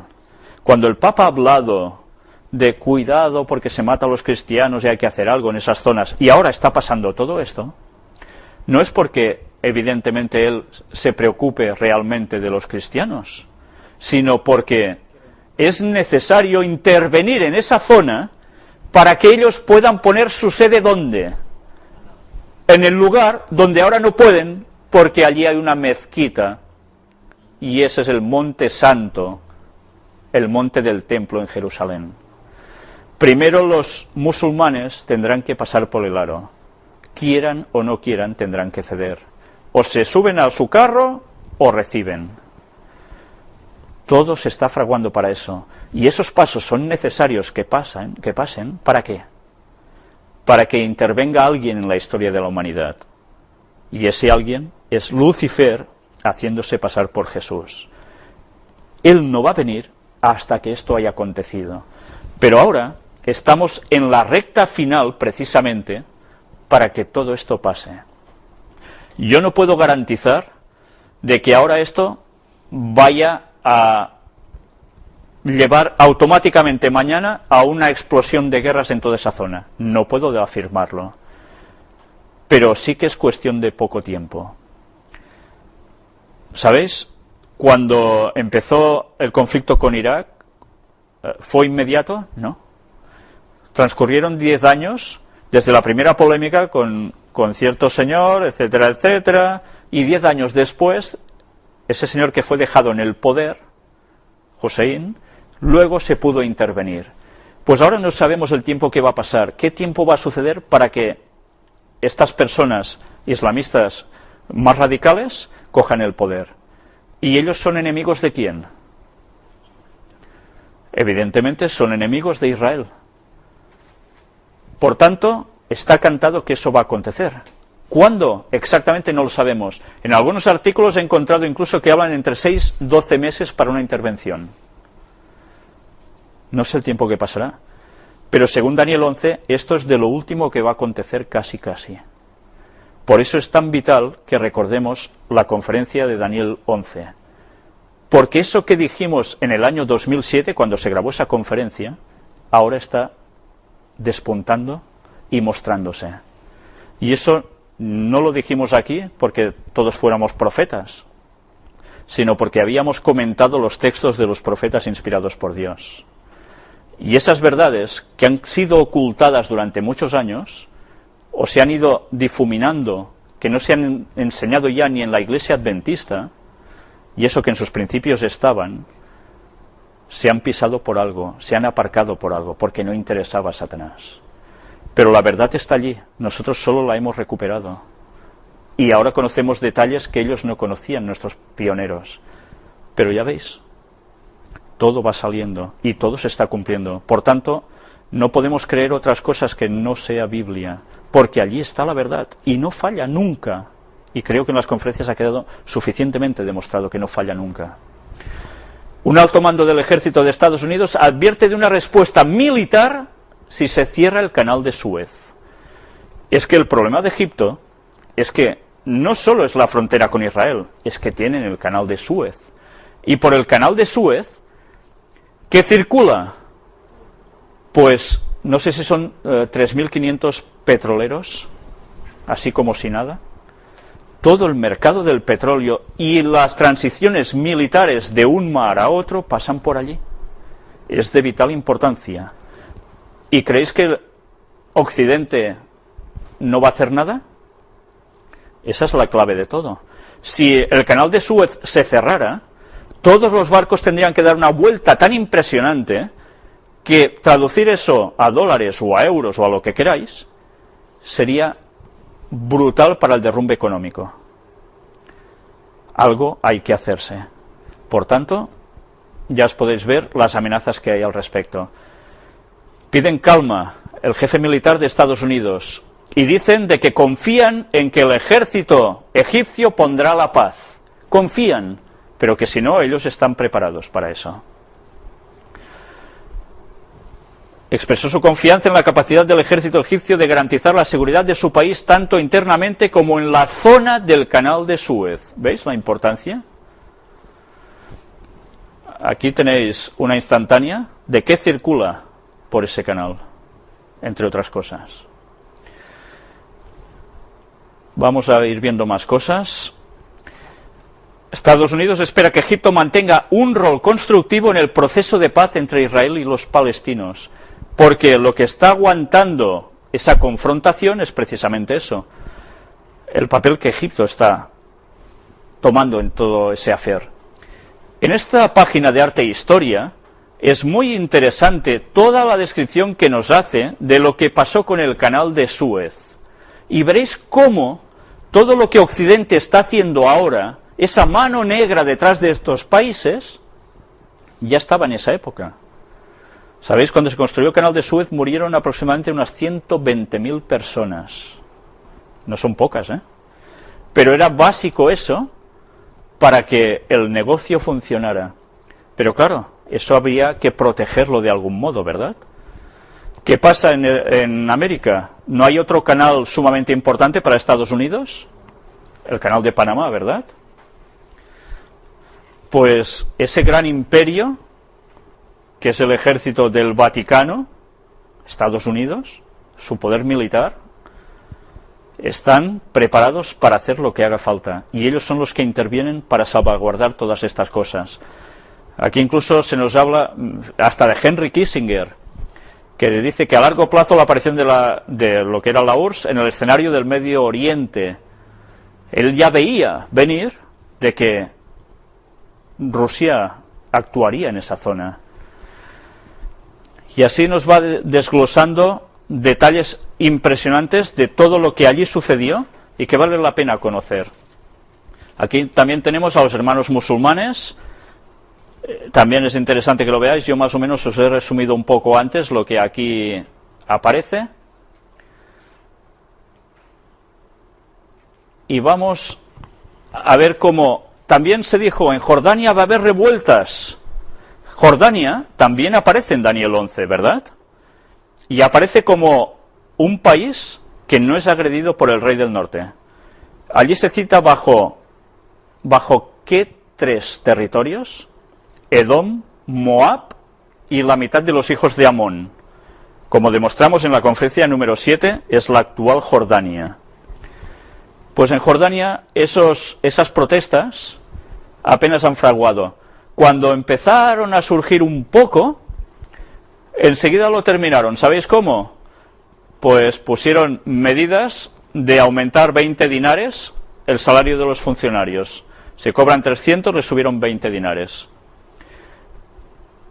Cuando el Papa ha hablado de cuidado porque se mata a los cristianos y hay que hacer algo en esas zonas, y ahora está pasando todo esto, no es porque evidentemente él se preocupe realmente de los cristianos, sino porque es necesario intervenir en esa zona para que ellos puedan poner su sede ¿dónde? En el lugar donde ahora no pueden, porque allí hay una mezquita, y ese es el monte santo, el monte del templo en Jerusalén. Primero los musulmanes tendrán que pasar por el aro. Quieran o no quieran, tendrán que ceder. O se suben a su carro o reciben. Todo se está fraguando para eso. Y esos pasos son necesarios que pasen, ¿para qué? Para que intervenga alguien en la historia de la humanidad. Y ese alguien es Lucifer, haciéndose pasar por Jesús. Él no va a venir hasta que esto haya acontecido. Pero ahora estamos en la recta final, precisamente, para que todo esto pase. Yo no puedo garantizar de que ahora esto vaya a llevar automáticamente mañana a una explosión de guerras en toda esa zona. No puedo afirmarlo. Pero sí que es cuestión de poco tiempo. ¿Sabéis? Cuando empezó el conflicto con Irak, ¿fue inmediato? No. Transcurrieron 10 años desde la primera polémica con cierto señor, etcétera, etcétera, y 10 años después, ese señor que fue dejado en el poder, Hussein, luego se pudo intervenir. Pues ahora no sabemos el tiempo que va a pasar, qué tiempo va a suceder para que estas personas islamistas más radicales cojan el poder. ¿Y ellos son enemigos de quién? Evidentemente son enemigos de Israel. Por tanto, está cantado que eso va a acontecer. ¿Cuándo? Exactamente no lo sabemos. En algunos artículos he encontrado incluso que hablan entre 6 y 12 meses para una intervención. No sé el tiempo que pasará. Pero según Daniel 11, esto es de lo último que va a acontecer casi. Por eso es tan vital que recordemos la conferencia de Daniel 11. Porque eso que dijimos en el año 2007, cuando se grabó esa conferencia, ahora está despuntando y mostrándose. Y eso no lo dijimos aquí porque todos fuéramos profetas, sino porque habíamos comentado los textos de los profetas inspirados por Dios. Y esas verdades que han sido ocultadas durante muchos años, o se han ido difuminando, que no se han enseñado ya ni en la Iglesia Adventista, y eso que en sus principios estaban, se han pisado por algo, se han aparcado por algo, porque no interesaba a Satanás. Pero la verdad está allí, nosotros solo la hemos recuperado. Y ahora conocemos detalles que ellos no conocían, nuestros pioneros. Pero ya veis, todo va saliendo y todo se está cumpliendo. Por tanto, no podemos creer otras cosas que no sea Biblia, porque allí está la verdad y no falla nunca. Y creo que en las conferencias ha quedado suficientemente demostrado que no falla nunca. Un alto mando del ejército de Estados Unidos advierte de una respuesta militar si se cierra el canal de Suez. Es que el problema de Egipto es que no solo es la frontera con Israel, es que tienen el canal de Suez. Y por el canal de Suez, ¿qué circula? Pues no sé si son 3.500 petroleros, así como si nada. Todo el mercado del petróleo y las transiciones militares de un mar a otro pasan por allí. Es de vital importancia. ¿Y creéis que Occidente no va a hacer nada? Esa es la clave de todo. Si el canal de Suez se cerrara, todos los barcos tendrían que dar una vuelta tan impresionante que traducir eso a dólares o a euros o a lo que queráis sería brutal para el derrumbe económico. Algo hay que hacerse. Por tanto, ya os podéis ver las amenazas que hay al respecto. Piden calma el jefe militar de Estados Unidos y dicen de que confían en que el ejército egipcio pondrá la paz. Confían, pero que si no, ellos están preparados para eso. Expresó su confianza en la capacidad del ejército egipcio de garantizar la seguridad de su país tanto internamente como en la zona del canal de Suez. ¿Veis la importancia? Aquí tenéis una instantánea de qué circula por ese canal, entre otras cosas. Vamos a ir viendo más cosas. Estados Unidos espera que Egipto mantenga un rol constructivo en el proceso de paz entre Israel y los palestinos. Porque lo que está aguantando esa confrontación es precisamente eso, el papel que Egipto está tomando en todo ese afer. En esta página de Arte e Historia es muy interesante toda la descripción que nos hace de lo que pasó con el canal de Suez. Y veréis cómo todo lo que Occidente está haciendo ahora, esa mano negra detrás de estos países, ya estaba en esa época. ¿Sabéis? Cuando se construyó el canal de Suez murieron aproximadamente unas 120.000 personas. No son pocas, ¿eh? Pero era básico eso para que el negocio funcionara. Pero claro, eso había que protegerlo de algún modo, ¿verdad? ¿Qué pasa en América? ¿No hay otro canal sumamente importante para Estados Unidos? El canal de Panamá, ¿verdad? Pues ese gran imperio, que es el ejército del Vaticano, Estados Unidos, su poder militar, están preparados para hacer lo que haga falta. Y ellos son los que intervienen para salvaguardar todas estas cosas. Aquí incluso se nos habla hasta de Henry Kissinger, que dice que a largo plazo la aparición de lo que era la URSS en el escenario del Medio Oriente, él ya veía venir de que Rusia actuaría en esa zona. Y así nos va desglosando detalles impresionantes de todo lo que allí sucedió y que vale la pena conocer. Aquí también tenemos a los hermanos musulmanes. También es interesante que lo veáis. Yo más o menos os he resumido un poco antes lo que aquí aparece. Y vamos a ver cómo también se dijo, en Jordania va a haber revueltas. Jordania también aparece en Daniel 11, ¿verdad? Y aparece como un país que no es agredido por el rey del norte. Allí se cita bajo ¿qué tres territorios? Edom, Moab y la mitad de los hijos de Amón. Como demostramos en la conferencia número 7, es la actual Jordania. Pues en Jordania esas protestas apenas han fraguado. Cuando empezaron a surgir un poco, enseguida lo terminaron. ¿Sabéis cómo? Pues pusieron medidas de aumentar 20 dinares el salario de los funcionarios. Se cobran 300, les subieron 20 dinares.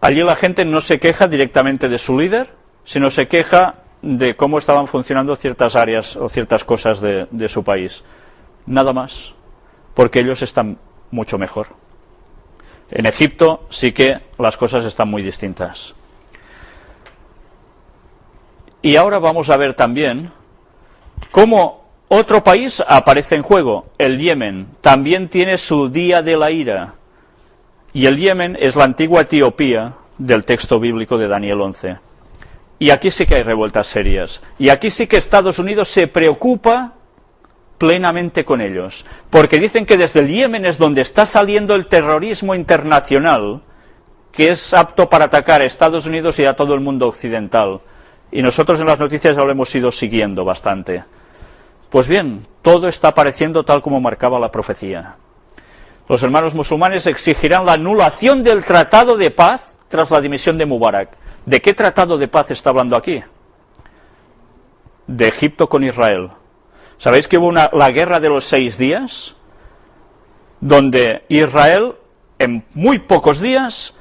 Allí la gente no se queja directamente de su líder, sino se queja de cómo estaban funcionando ciertas áreas o ciertas cosas de su país. Nada más, porque ellos están mucho mejor. En Egipto sí que las cosas están muy distintas. Y ahora vamos a ver también cómo otro país aparece en juego. El Yemen también tiene su día de la ira. Y el Yemen es la antigua Etiopía del texto bíblico de Daniel 11. Y aquí sí que hay revueltas serias. Y aquí sí que Estados Unidos se preocupa plenamente con ellos. Porque dicen que desde el Yemen es donde está saliendo el terrorismo internacional, que es apto para atacar a Estados Unidos y a todo el mundo occidental. Y nosotros en las noticias ya lo hemos ido siguiendo bastante. Pues bien, todo está apareciendo tal como marcaba la profecía. Los hermanos musulmanes exigirán la anulación del tratado de paz tras la dimisión de Mubarak. ¿De qué tratado de paz está hablando aquí? De Egipto con Israel. ¿Sabéis que hubo la guerra de los 6 días? Donde Israel, en muy pocos días,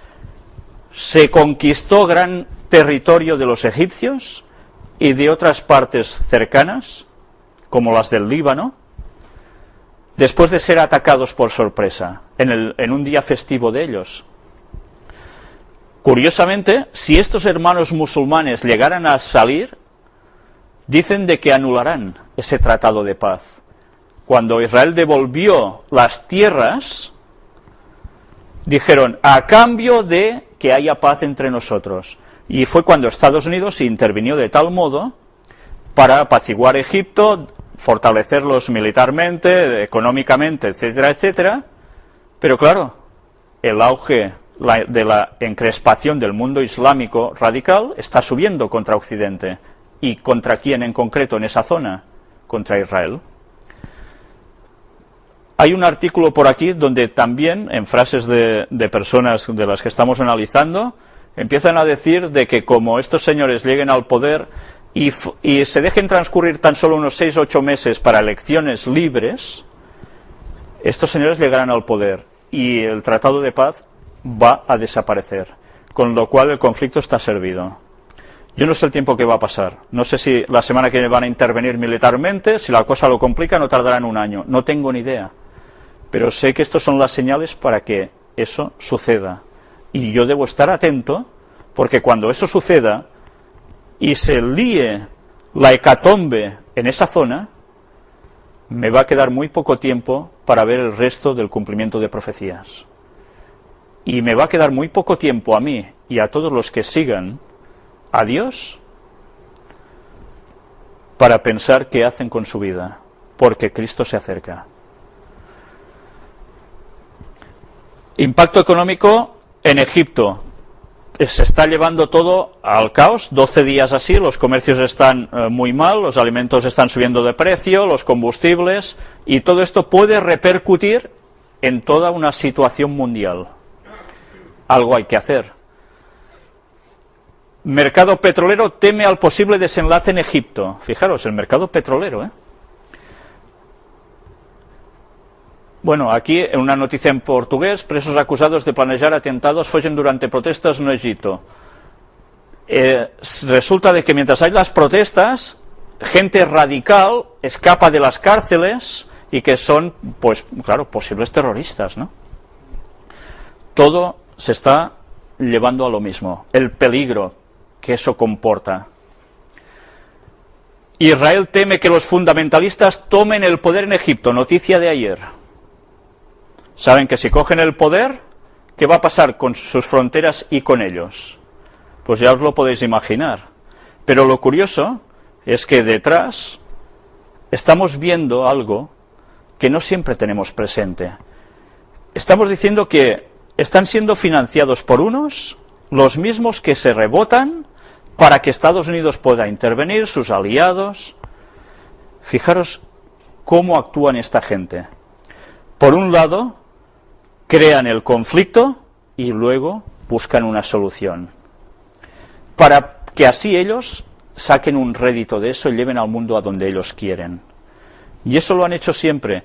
se conquistó gran territorio de los egipcios y de otras partes cercanas, como las del Líbano, después de ser atacados por sorpresa, en un día festivo de ellos. Curiosamente, si estos hermanos musulmanes llegaran a salir, dicen de que anularán ese tratado de paz. Cuando Israel devolvió las tierras, dijeron, a cambio de que haya paz entre nosotros. Y fue cuando Estados Unidos intervino de tal modo para apaciguar Egipto, fortalecerlos militarmente, económicamente, etcétera, etcétera. Pero claro, el auge de la encrespación del mundo islámico radical está subiendo contra Occidente. ¿Y contra quién en concreto en esa zona? Contra Israel. Hay un artículo por aquí donde también, en frases de personas de las que estamos analizando, empiezan a decir de que como estos señores lleguen al poder y se dejen transcurrir tan solo unos 6 o 8 meses para elecciones libres, estos señores llegarán al poder y el tratado de paz va a desaparecer, con lo cual el conflicto está servido. Yo no sé el tiempo que va a pasar, no sé si la semana que viene van a intervenir militarmente, si la cosa lo complica no tardarán un año, no tengo ni idea, pero sé que estos son las señales para que eso suceda. Y yo debo estar atento, porque cuando eso suceda y se líe la hecatombe en esa zona, me va a quedar muy poco tiempo para ver el resto del cumplimiento de profecías. Y me va a quedar muy poco tiempo a mí y a todos los que sigan a Dios para pensar qué hacen con su vida, porque Cristo se acerca. Impacto económico en Egipto. Se está llevando todo al caos, 12 días así, los comercios están muy mal, los alimentos están subiendo de precio, los combustibles, y todo esto puede repercutir en toda una situación mundial. Algo hay que hacer. Mercado petrolero teme al posible desenlace en Egipto. Fijaros, el mercado petrolero, ¿eh? Bueno, aquí en una noticia en portugués, presos acusados de planear atentados fugen durante protestas no Egipto. Resulta de que mientras hay las protestas, gente radical escapa de las cárceles y que son, pues claro, posibles terroristas, ¿no? Todo se está llevando a lo mismo, el peligro que eso comporta. Israel teme que los fundamentalistas tomen el poder en Egipto, noticia de ayer. Saben que si cogen el poder, ¿qué va a pasar con sus fronteras y con ellos? Pues ya os lo podéis imaginar. Pero lo curioso es que detrás estamos viendo algo que no siempre tenemos presente. Estamos diciendo que están siendo financiados por unos, los mismos que se rebotan para que Estados Unidos pueda intervenir, sus aliados. Fijaros cómo actúan esta gente. Por un lado, crean el conflicto y luego buscan una solución, para que así ellos saquen un rédito de eso y lleven al mundo a donde ellos quieren. Y eso lo han hecho siempre.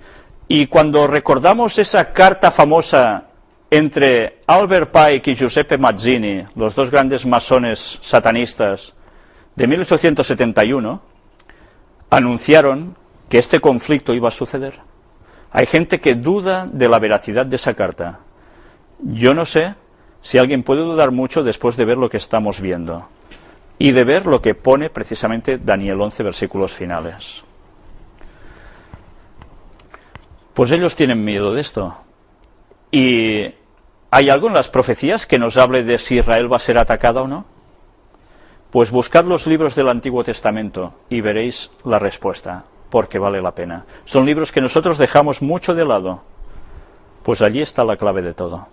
Y cuando recordamos esa carta famosa entre Albert Pike y Giuseppe Mazzini, los dos grandes masones satanistas, de 1871, anunciaron que este conflicto iba a suceder. Hay gente que duda de la veracidad de esa carta. Yo no sé si alguien puede dudar mucho después de ver lo que estamos viendo y de ver lo que pone precisamente Daniel 11, versículos finales. Pues ellos tienen miedo de esto. ¿Y hay algo en las profecías que nos hable de si Israel va a ser atacada o no? Pues buscad los libros del Antiguo Testamento y veréis la respuesta, porque vale la pena. Son libros que nosotros dejamos mucho de lado. Pues allí está la clave de todo.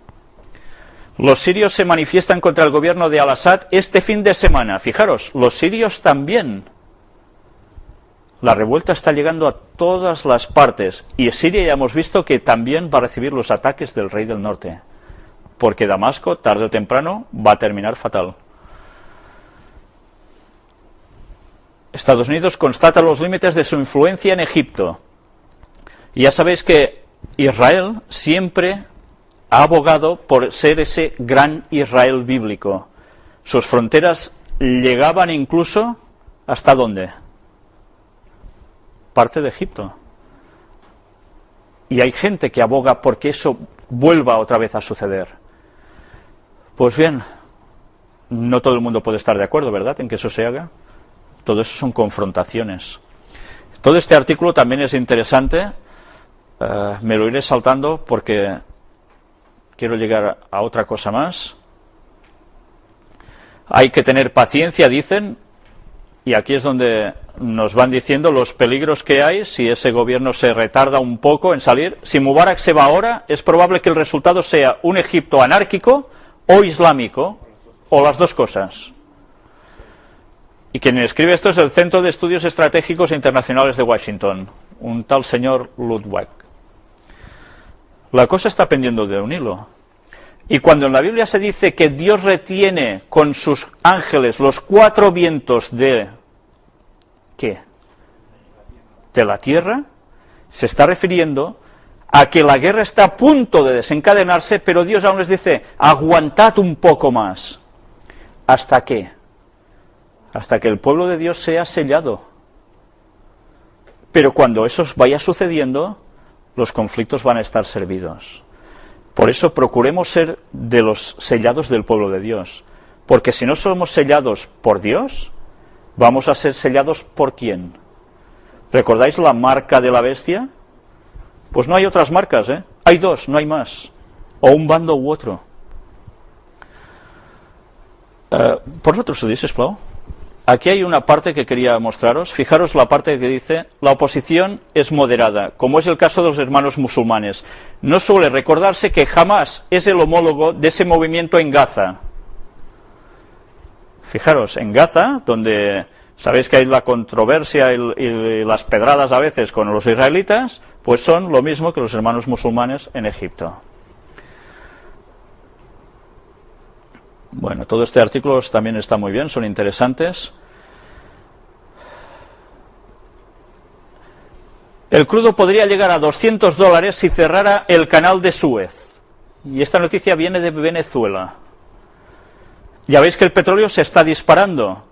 Los sirios se manifiestan contra el gobierno de Al-Assad este fin de semana. Fijaros, los sirios también. La revuelta está llegando a todas las partes. Y Siria ya hemos visto que también va a recibir los ataques del rey del norte. Porque Damasco, tarde o temprano, va a terminar fatal. Estados Unidos constata los límites de su influencia en Egipto. Y ya sabéis que Israel siempre ha abogado por ser ese gran Israel bíblico. Sus fronteras llegaban incluso ¿hasta dónde? Parte de Egipto. Y hay gente que aboga porque eso vuelva otra vez a suceder. Pues bien, no todo el mundo puede estar de acuerdo, ¿verdad?, en que eso se haga. Todo eso son confrontaciones. Todo este artículo también es interesante. Me lo iré saltando porque quiero llegar a otra cosa más. Hay que tener paciencia, dicen, y aquí es donde nos van diciendo los peligros que hay si ese gobierno se retarda un poco en salir. Si Mubarak se va ahora, es probable que el resultado sea un Egipto anárquico o islámico, o las dos cosas. Y quien escribe esto es el Centro de Estudios Estratégicos Internacionales de Washington, un tal señor Ludwig. La cosa está pendiendo de un hilo. Y cuando en la Biblia se dice que Dios retiene con sus ángeles los 4 vientos de... ¿qué? De la tierra, se está refiriendo a que la guerra está a punto de desencadenarse, pero Dios aún les dice, aguantad un poco más. ¿Hasta qué? Hasta que el pueblo de Dios sea sellado. Pero cuando eso vaya sucediendo, los conflictos van a estar servidos. Por eso procuremos ser de los sellados del pueblo de Dios, porque si no somos sellados por Dios, vamos a ser sellados por ¿quién? ¿Recordáis la marca de la bestia? Pues no hay otras marcas, ¿eh? Hay dos, no hay más. O un bando u otro. Por otro, si dices, Plau. Aquí hay una parte que quería mostraros. Fijaros la parte que dice: la oposición es moderada, como es el caso de los hermanos musulmanes. No suele recordarse que Hamás es el homólogo de ese movimiento en Gaza. Fijaros, en Gaza, donde sabéis que hay la controversia y las pedradas a veces con los israelitas, pues son lo mismo que los hermanos musulmanes en Egipto. Bueno, todo este artículo también está muy bien, son interesantes. El crudo podría llegar a $200 si cerrara el canal de Suez. Y esta noticia viene de Venezuela. Ya veis que el petróleo se está disparando.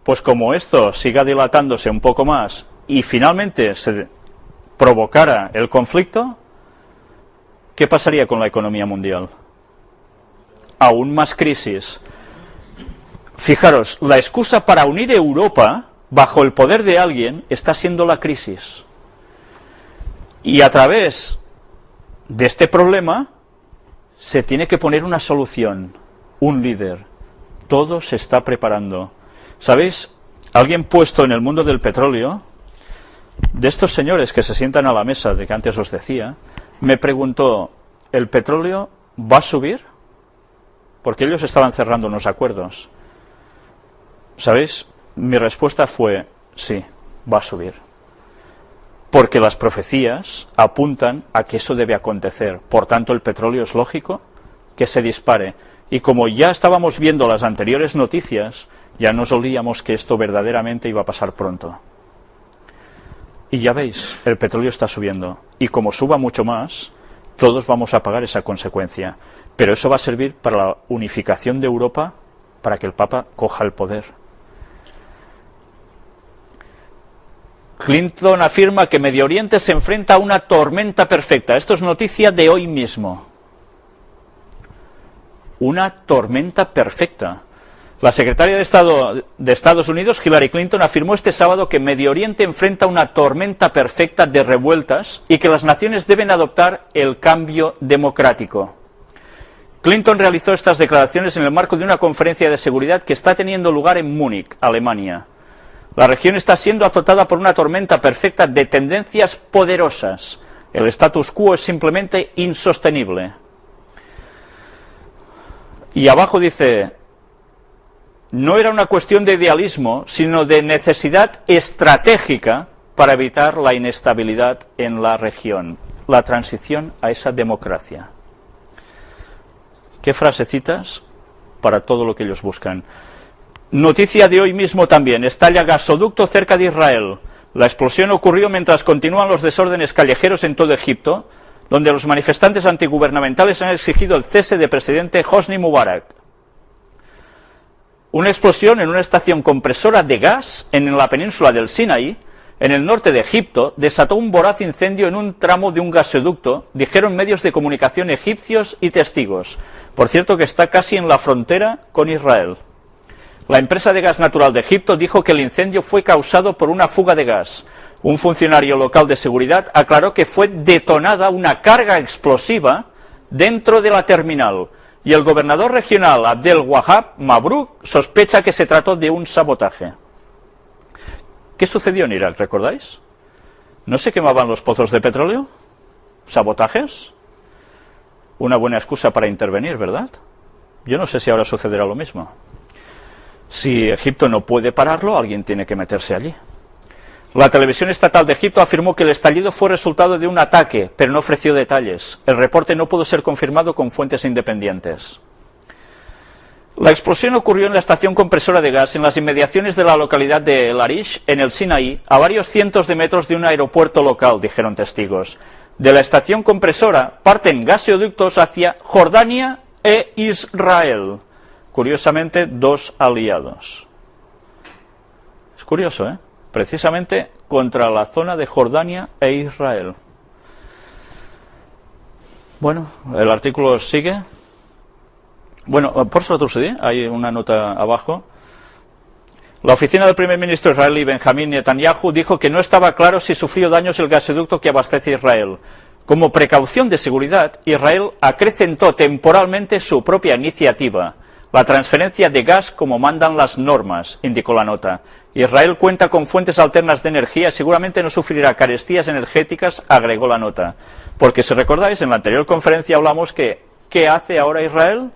Pues como esto siga dilatándose un poco más y finalmente se provocara el conflicto, ¿qué pasaría con la economía mundial? Aún más crisis. Fijaros, la excusa para unir Europa bajo el poder de alguien está siendo la crisis. Y a través de este problema se tiene que poner una solución, un líder. Todo se está preparando. ¿Sabéis? Alguien puesto en el mundo del petróleo, de estos señores que se sientan a la mesa de que antes os decía, me preguntó: ¿el petróleo va a subir? Porque ellos estaban cerrando unos acuerdos. ¿Sabéis? Mi respuesta fue: sí, va a subir. Porque las profecías apuntan a que eso debe acontecer. Por tanto, el petróleo es lógico que se dispare. Y como ya estábamos viendo las anteriores noticias, ya nos olíamos que esto verdaderamente iba a pasar pronto. Y ya veis, el petróleo está subiendo. Y como suba mucho más, todos vamos a pagar esa consecuencia. Pero eso va a servir para la unificación de Europa, para que el Papa coja el poder. Clinton afirma que Medio Oriente se enfrenta a una tormenta perfecta. Esto es noticia de hoy mismo. Una tormenta perfecta. La secretaria de Estado de Estados Unidos, Hillary Clinton, afirmó este sábado que Medio Oriente enfrenta una tormenta perfecta de revueltas y que las naciones deben adoptar el cambio democrático. Clinton realizó estas declaraciones en el marco de una conferencia de seguridad que está teniendo lugar en Múnich, Alemania. La región está siendo azotada por una tormenta perfecta de tendencias poderosas. El status quo es simplemente insostenible. Y abajo dice: no era una cuestión de idealismo, sino de necesidad estratégica para evitar la inestabilidad en la región, la transición a esa democracia. ¿Qué frasecitas para todo lo que ellos buscan? Noticia de hoy mismo también: estalla gasoducto cerca de Israel. La explosión ocurrió mientras continúan los desórdenes callejeros en todo Egipto, donde los manifestantes antigubernamentales han exigido el cese del presidente Hosni Mubarak. Una explosión en una estación compresora de gas en la península del Sinaí, en el norte de Egipto, desató un voraz incendio en un tramo de un gasoducto, dijeron medios de comunicación egipcios y testigos. Por cierto, que está casi en la frontera con Israel. La empresa de gas natural de Egipto dijo que el incendio fue causado por una fuga de gas. Un funcionario local de seguridad aclaró que fue detonada una carga explosiva dentro de la terminal. Y el gobernador regional Abdel Wahab Mabruk sospecha que se trató de un sabotaje. ¿Qué sucedió en Irak, recordáis? ¿No se quemaban los pozos de petróleo? ¿Sabotajes? Una buena excusa para intervenir, ¿verdad? Yo no sé si ahora sucederá lo mismo. Si Egipto no puede pararlo, alguien tiene que meterse allí. La televisión estatal de Egipto afirmó que el estallido fue resultado de un ataque, pero no ofreció detalles. El reporte no pudo ser confirmado con fuentes independientes. La explosión ocurrió en la estación compresora de gas en las inmediaciones de la localidad de El Arish, en el Sinaí, a varios cientos de metros de un aeropuerto local, dijeron testigos. De la estación compresora parten gasoductos hacia Jordania e Israel. Curiosamente, dos aliados. Es curioso, ¿eh? Precisamente contra la zona de Jordania e Israel. Bueno, el artículo sigue. Bueno, por traducir, hay una nota abajo. La oficina del primer ministro israelí Benjamín Netanyahu dijo que no estaba claro si sufrió daños el gasoducto que abastece a Israel. Como precaución de seguridad, Israel acrecentó temporalmente su propia iniciativa, la transferencia de gas como mandan las normas, indicó la nota. Israel cuenta con fuentes alternas de energía y seguramente no sufrirá carestías energéticas, agregó la nota. Porque si recordáis, en la anterior conferencia hablamos que ¿qué hace ahora Israel?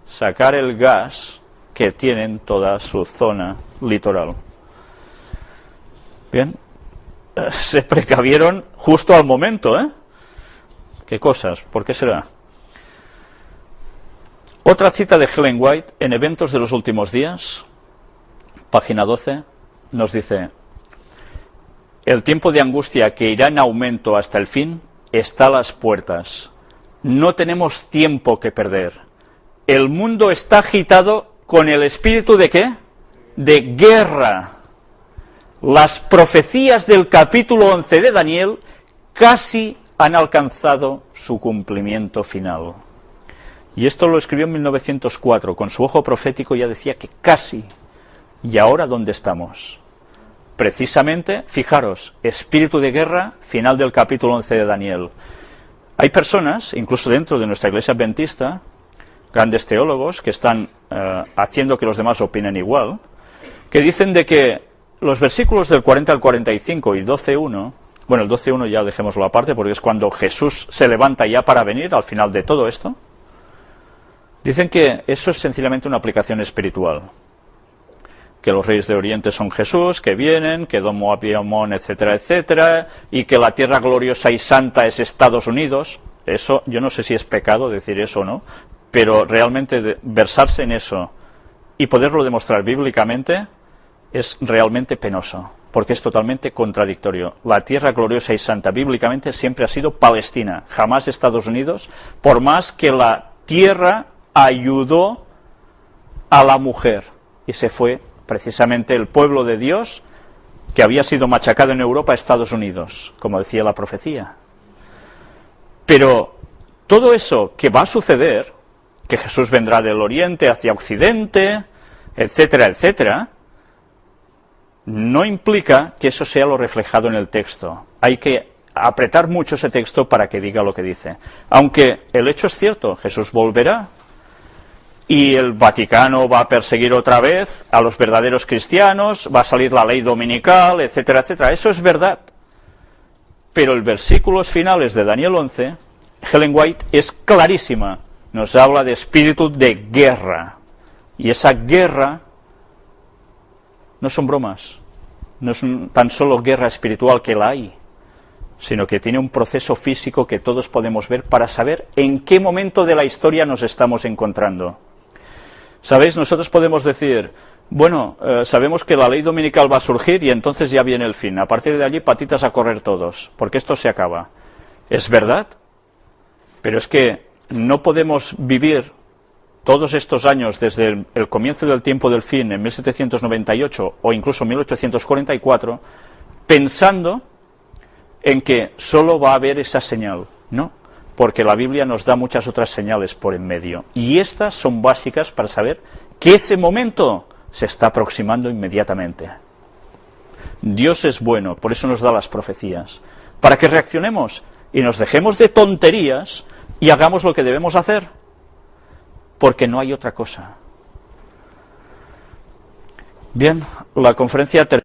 Sacar el gas que tiene en toda su zona litoral. Bien, se precavieron justo al momento, ¿eh? ¿Qué cosas? ¿Por qué será? Otra cita de Ellen White en Eventos de los Últimos Días, página 12, nos dice: el tiempo de angustia que irá en aumento hasta el fin está a las puertas. No tenemos tiempo que perder. El mundo está agitado con el espíritu ¿de qué? De guerra. Las profecías del capítulo 11 de Daniel casi han alcanzado su cumplimiento final. Y esto lo escribió en 1904, con su ojo profético ya decía que casi. ¿Y ahora dónde estamos? Precisamente, fijaros, espíritu de guerra, final del capítulo 11 de Daniel. Hay personas, incluso dentro de nuestra iglesia adventista, grandes teólogos que están haciendo que los demás opinen igual, que dicen de que los versículos del 40 al 45 y 12.1, bueno, el 12.1 ya dejémoslo aparte porque es cuando Jesús se levanta ya para venir al final de todo esto, dicen que eso es sencillamente una aplicación espiritual, que los reyes de Oriente son Jesús, que vienen, que Don Moab y Amón, etcétera, etcétera, y que la tierra gloriosa y santa es Estados Unidos. Eso, yo no sé si es pecado decir eso o no, pero realmente versarse en eso y poderlo demostrar bíblicamente es realmente penoso, porque es totalmente contradictorio. La tierra gloriosa y santa bíblicamente siempre ha sido Palestina, jamás Estados Unidos, por más que la tierra ayudó a la mujer, y se fue precisamente el pueblo de Dios, que había sido machacado en Europa, a Estados Unidos, como decía la profecía. Pero todo eso que va a suceder, que Jesús vendrá del oriente hacia occidente, etcétera, etcétera, no implica que eso sea lo reflejado en el texto. Hay que apretar mucho ese texto para que diga lo que dice. Aunque el hecho es cierto, Jesús volverá y el Vaticano va a perseguir otra vez a los verdaderos cristianos, va a salir la ley dominical, etcétera, etcétera. Eso es verdad. Pero el versículos finales de Daniel 11, Ellen White, es clarísima. Nos habla de espíritu de guerra. Y esa guerra no son bromas. No es tan solo guerra espiritual que la hay, sino que tiene un proceso físico que todos podemos ver para saber en qué momento de la historia nos estamos encontrando. ¿Sabéis? Nosotros podemos decir, bueno, sabemos que la ley dominical va a surgir y entonces ya viene el fin. A partir de allí, patitas a correr todos, porque esto se acaba. Es verdad, pero es que no podemos vivir todos estos años desde el comienzo del tiempo del fin, en 1798 o incluso 1844, pensando en que solo va a haber esa señal. No, porque la Biblia nos da muchas otras señales por en medio. Y estas son básicas para saber que ese momento se está aproximando inmediatamente. Dios es bueno, por eso nos da las profecías, para que reaccionemos y nos dejemos de tonterías y hagamos lo que debemos hacer, porque no hay otra cosa. Bien, la conferencia termina.